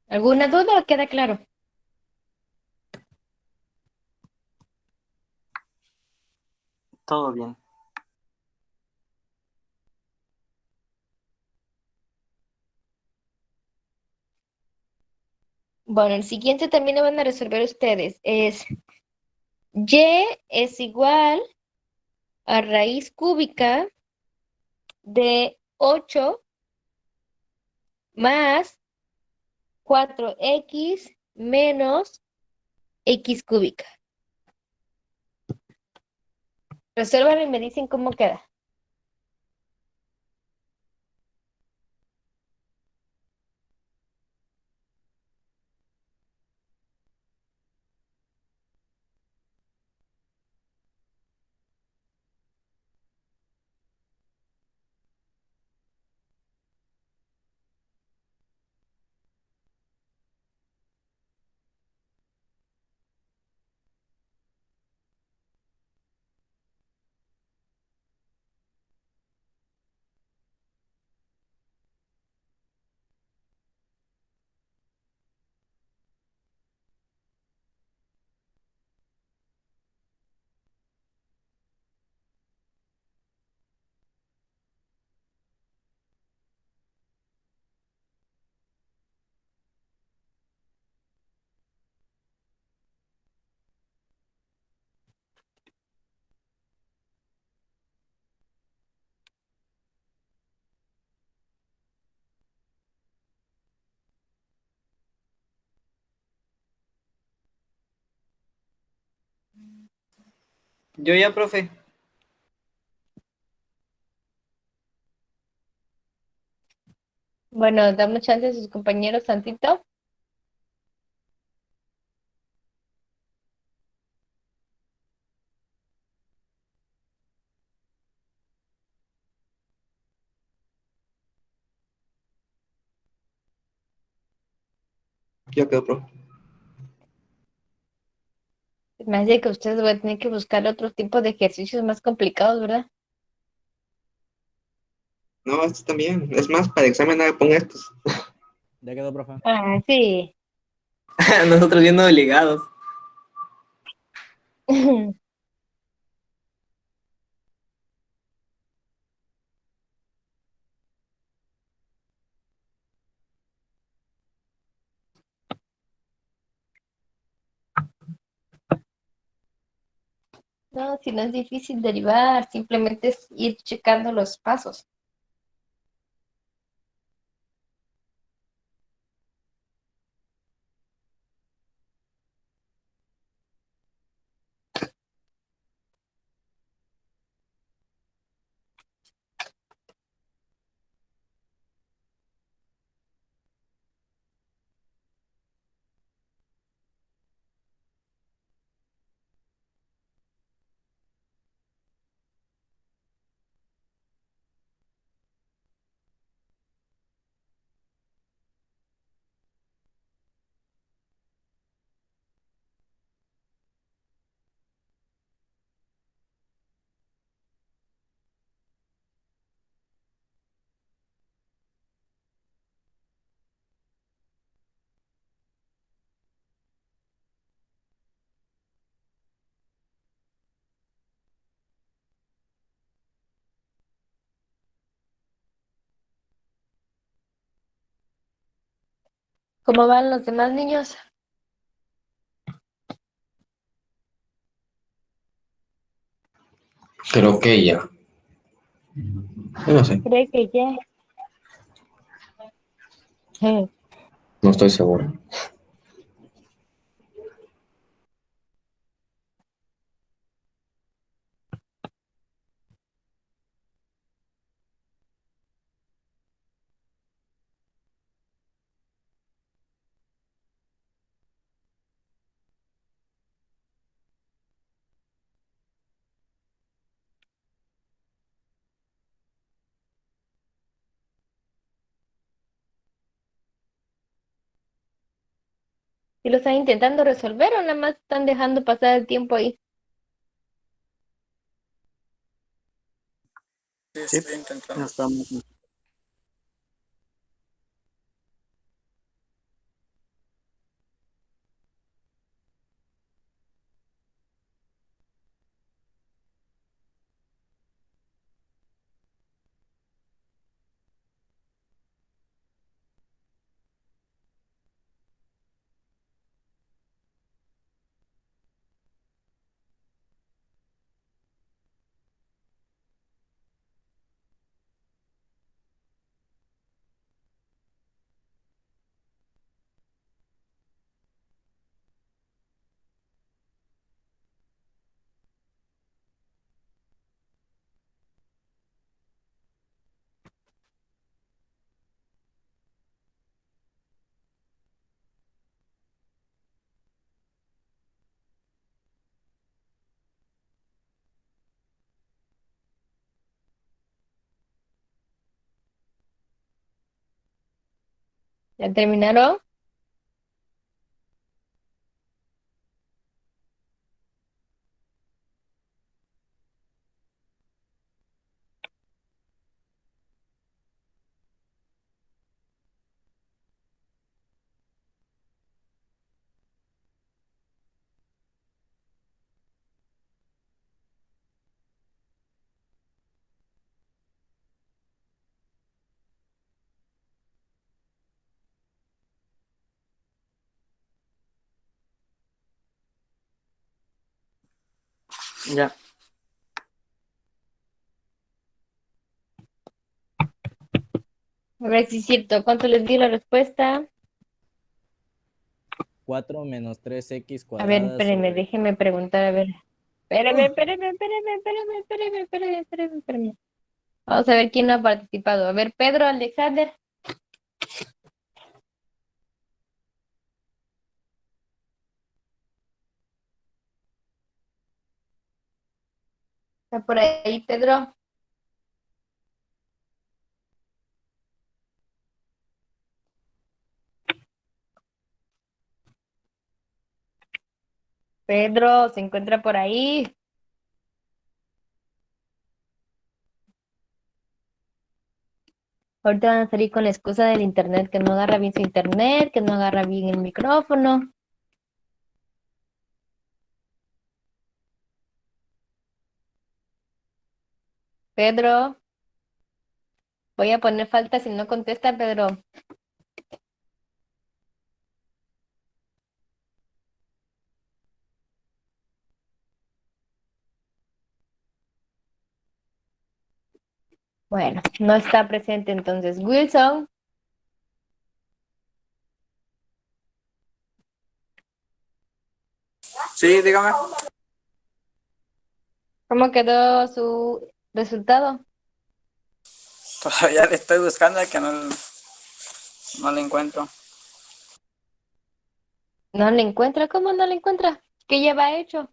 ¿Alguna duda o queda claro? Todo bien. Bueno, el siguiente también lo van a resolver ustedes. Es y es igual a raíz cúbica de 8 más 4x menos x cúbica. Resuelvan y me dicen cómo queda. Yo ya, profe. Bueno, damos chance a sus compañeros tantito. Ya quedó, profe. Me hace que ustedes van a tener que buscar otro tipo de ejercicios más complicados, ¿verdad? No, estos también. Es más, para el examen nada, ponga estos. Ya quedó, profe. Ah, sí. Nosotros viendo obligados. No, si no es difícil derivar, simplemente es ir checando los pasos. ¿Cómo van los demás niños? Creo que ya. Yo no sé. Creo que ya. No estoy seguro. ¿Sí lo están intentando resolver o nada más están dejando pasar el tiempo ahí? Sí, Sí, estoy intentando. ya estamos. ¿Ya terminaron? Ya. A ver si es cierto. ¿Cuánto les di la respuesta? 4 menos 3x A ver, cuadrada espérenme, sobre... déjenme preguntar, a ver. Espérenme. Vamos a ver quién no ha participado. A ver, Pedro, Alexander. ¿Está por ahí, Pedro? Pedro, ¿se encuentra por ahí? Ahorita van a salir con la excusa del internet, que no agarra bien su internet, que no agarra bien el micrófono. Pedro, voy a poner falta si no contesta, Pedro. Bueno, no está presente entonces. Wilson, Sí, dígame. ¿cómo quedó su resultado? Todavía le estoy buscando que no le encuentro. ¿No le encuentra? ¿Cómo no le encuentra? ¿Qué lleva hecho?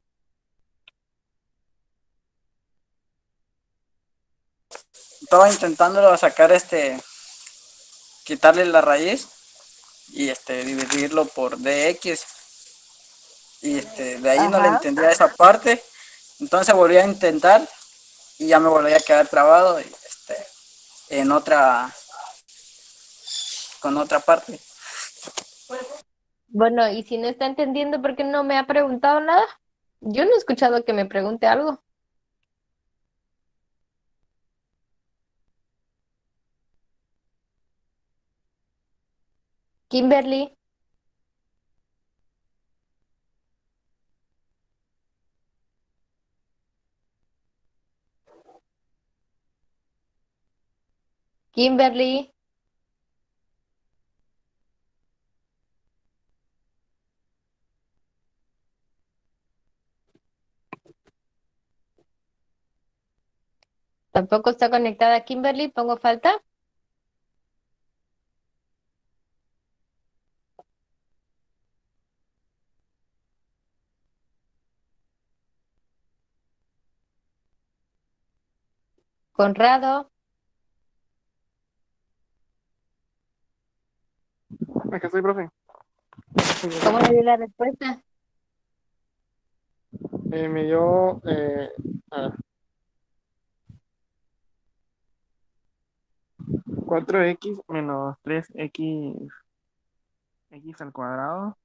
Estaba intentando sacar quitarle la raíz y dividirlo por dx y de ahí no le Ajá. entendía esa parte, entonces volví a intentar y ya me volví a quedar trabado en con otra parte. Bueno, y si no está entendiendo, ¿por qué no me ha preguntado nada? Yo no he escuchado que me pregunte algo. Kimberly, Kimberly, tampoco está conectada Kimberly, pongo falta. Conrado, Acá estoy, profe. ¿Cómo le dio la respuesta? Me dio, a ver, 4x menos 3x x al cuadrado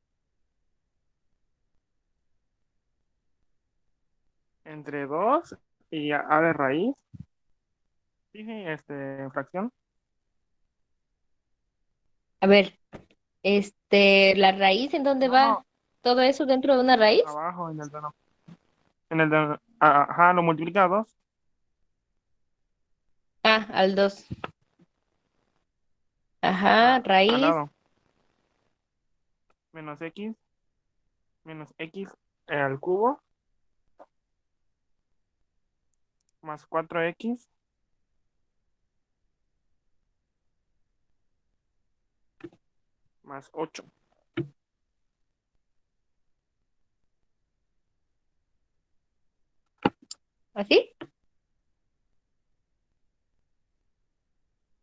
entre 2 y a de raíz. Sí, sí, fracción. A ver, ¿la raíz en dónde No, va? no, ¿Todo eso dentro de una raíz? abajo en el ajá, lo multiplica a 2 Ah, al 2. Ajá, al raíz. lado. Menos x al cubo más 4x más 8. ¿Así?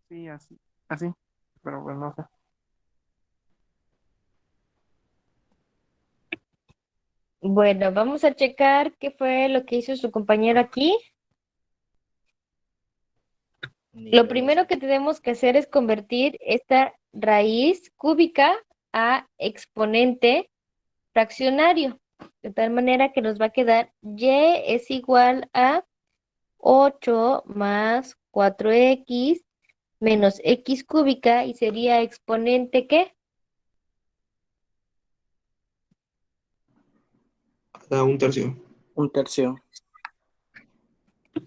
Sí, así, pero pues no sé. Bueno, vamos a checar qué fue lo que hizo su compañero aquí. Ni Lo yo lo primero sé. que tenemos que hacer es convertir esta raíz cúbica a exponente fraccionario, de tal manera que nos va a quedar y es igual a 8 más 4x menos x cúbica y sería exponente ¿qué? A un tercio. Un tercio.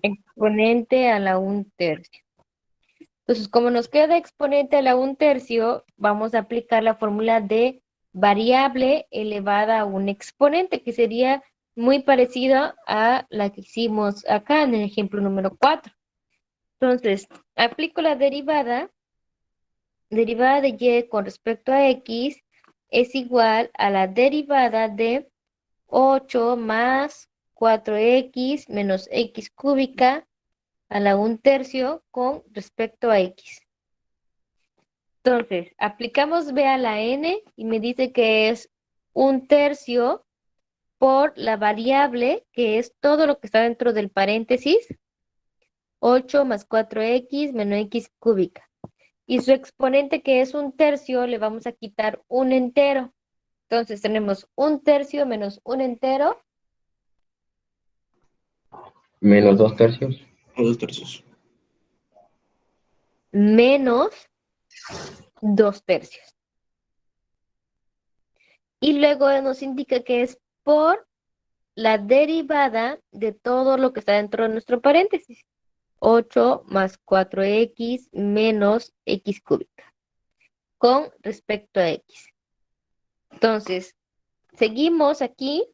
Exponente a la 1/3. Entonces, como nos queda exponente a la 1/3, vamos a aplicar la fórmula de variable elevada a un exponente, que sería muy parecida a la que hicimos acá en el ejemplo número 4. Entonces, aplico la derivada de y con respecto a x es igual a la derivada de 8 más 4x menos x cúbica a la 1/3 con respecto a x. Entonces, aplicamos b a la n y me dice que es 1/3 por la variable, que es todo lo que está dentro del paréntesis, 8 más 4x menos x cúbica. Y su exponente, que es 1/3, le vamos a quitar un entero. Entonces tenemos 1/3 menos un entero Menos 2 tercios. A 2 tercios. menos 2/3. Y luego nos indica que es por la derivada de todo lo que está dentro de nuestro paréntesis. 8 más 4x menos x cúbica con respecto a x. Entonces, seguimos aquí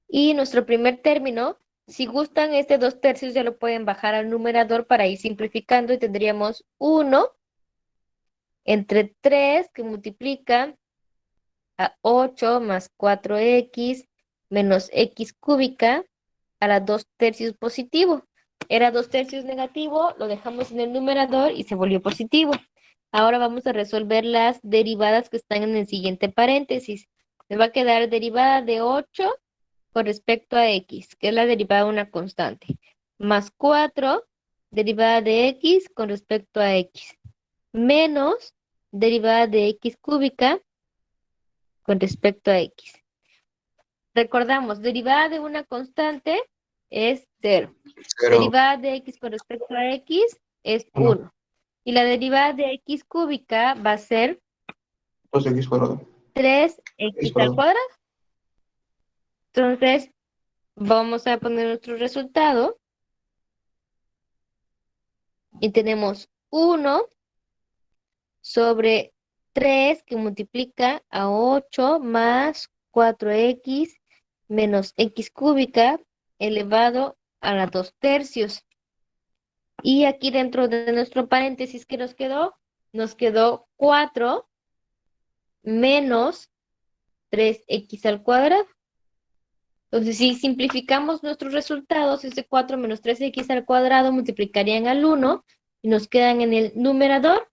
y nuestro primer término, si gustan este 2/3 ya lo pueden bajar al numerador para ir simplificando y tendríamos 1 entre 3 que multiplica a 8 más 4x menos x cúbica a la 2/3 positivo. Era 2/3 negativo, lo dejamos en el numerador y se volvió positivo. Ahora vamos a resolver las derivadas que están en el siguiente paréntesis. Me va a quedar derivada de 8 con respecto a x, que es la derivada de una constante, más 4 derivada de x con respecto a x, menos derivada de x cúbica con respecto a x. Recordamos, derivada de una constante es 0. Cero. Derivada de x con respecto a x es 1. Y la derivada de x cúbica va a ser 2x cuadrado. 3x al cuadrado. Entonces, vamos a poner nuestro resultado. Y tenemos 1 sobre 3 que multiplica a 8 más 4x menos x cúbica elevado a la 2/3. Y aquí dentro de nuestro paréntesis que nos quedó 4 menos 3x al cuadrado. Entonces, si simplificamos nuestros resultados, ese 4 menos 3x al cuadrado multiplicarían al 1 y nos quedan en el numerador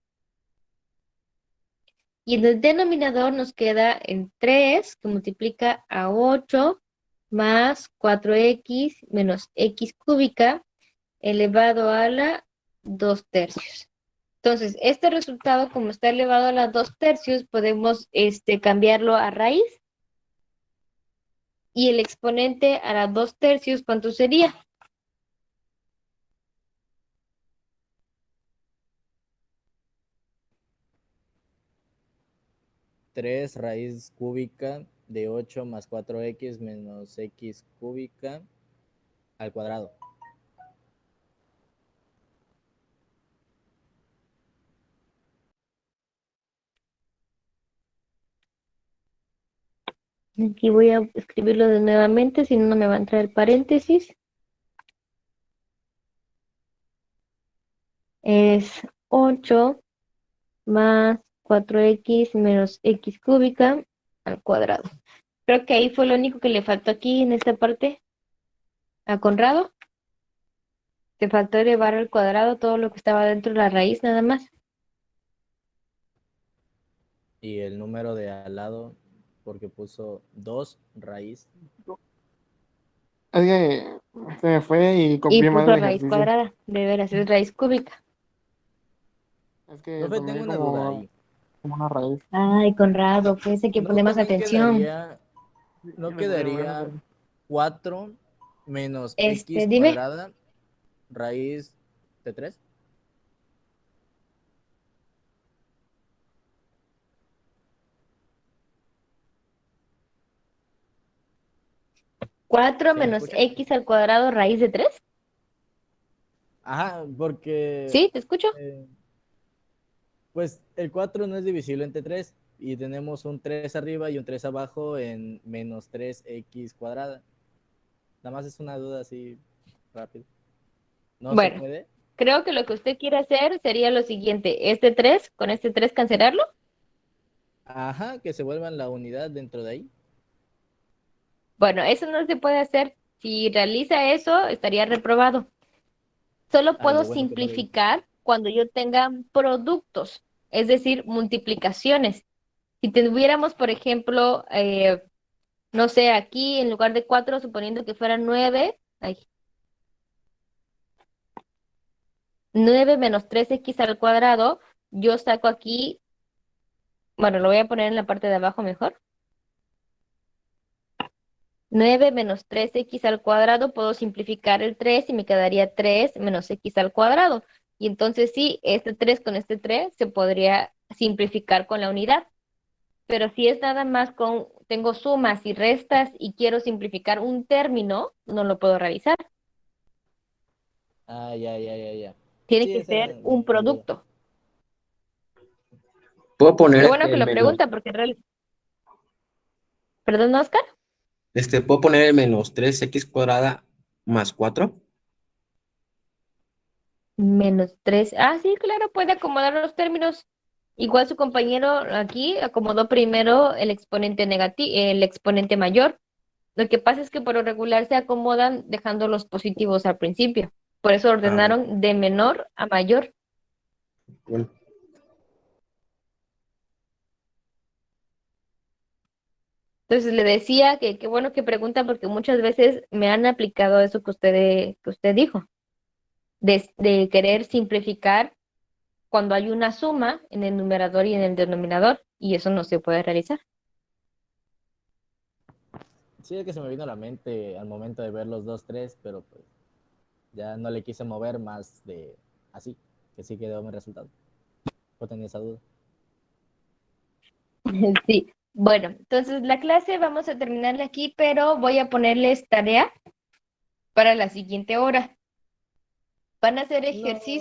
Y en el denominador nos queda el 3 que multiplica a 8 más 4x menos x cúbica elevado a la 2 tercios. Entonces, este resultado, como está elevado a la 2 tercios, podemos cambiarlo a raíz. Y el exponente a la 2 tercios, ¿cuánto sería? Tres raíz cúbica de 8 más 4x menos x cúbica al cuadrado. Aquí voy a escribirlo de nuevamente, si no, no me va a entrar el paréntesis. Es 8 más 4x menos x cúbica al cuadrado. Creo que ahí fue lo único que le faltó aquí en esta parte a Conrado. Te faltó elevar al cuadrado todo lo que estaba dentro de la raíz nada más. Y el número de al lado, porque puso 2 raíz. Es que se me fue y Y copié mal puso el raíz ejercicio. cuadrada. Debe ser raíz cúbica. Es que Profe, tomé tengo una duda ahí. como una raíz. Ay, Conrado, pues hay que ¿No poner más también atención. quedaría 4 menos x Dime. cuadrada raíz de 3? ¿4 ¿Sí me menos escucha? x al cuadrado raíz de 3? Ajá, porque ¿Sí? ¿Te escucho? pues el 4 no es divisible entre 3 y tenemos un 3 arriba y un 3 abajo en menos 3x cuadrada. Nada más es una duda así rápido. ¿No se Bueno, puede? creo que lo que usted quiere hacer sería lo siguiente. Este 3, con este 3 cancelarlo. Ajá, que se vuelvan la unidad dentro de ahí. Bueno, eso no se puede hacer. Si realiza eso, estaría reprobado. Solo Ay, puedo lo bueno que no lo hice. simplificar cuando yo tenga productos, es decir, multiplicaciones. Si tuviéramos, por ejemplo, no sé, aquí en lugar de 4, suponiendo que fueran 9, 9 menos 3x al cuadrado, yo saco aquí, bueno, lo voy a poner en la parte de abajo mejor. 9 menos 3x al cuadrado, puedo simplificar el 3 y me quedaría 3 menos x al cuadrado. Y entonces sí, este 3 con este 3 se podría simplificar con la unidad. Pero si es nada más tengo sumas y restas y quiero simplificar un término, no lo puedo realizar. Ah, ya. Tiene Sí, que esa era ser un mi duda. producto. Puedo Qué poner bueno que el lo menos, pregunta porque en realidad... ¿Perdón, Oscar? puedo poner el menos 3x cuadrada más 4. Menos 3. Ah, sí, claro, puede acomodar los términos. Igual su compañero aquí acomodó primero el exponente negativo, el exponente mayor. Lo que pasa es que por lo regular se acomodan dejando los positivos al principio. Por eso Bueno. ordenaron de menor a mayor. Bueno, Entonces le decía que qué bueno que pregunta porque muchas veces me han aplicado eso que usted dijo, de querer simplificar cuando hay una suma en el numerador y en el denominador, y eso no se puede realizar. Sí, es que se me vino a la mente al momento de ver los 2, 3, pero pues ya no le quise mover más de así, que sí quedó mi resultado. Yo tenía esa duda. Sí. Bueno, entonces la clase vamos a terminarla aquí, pero voy a ponerles tarea para la siguiente hora. Van a hacer ejercicio.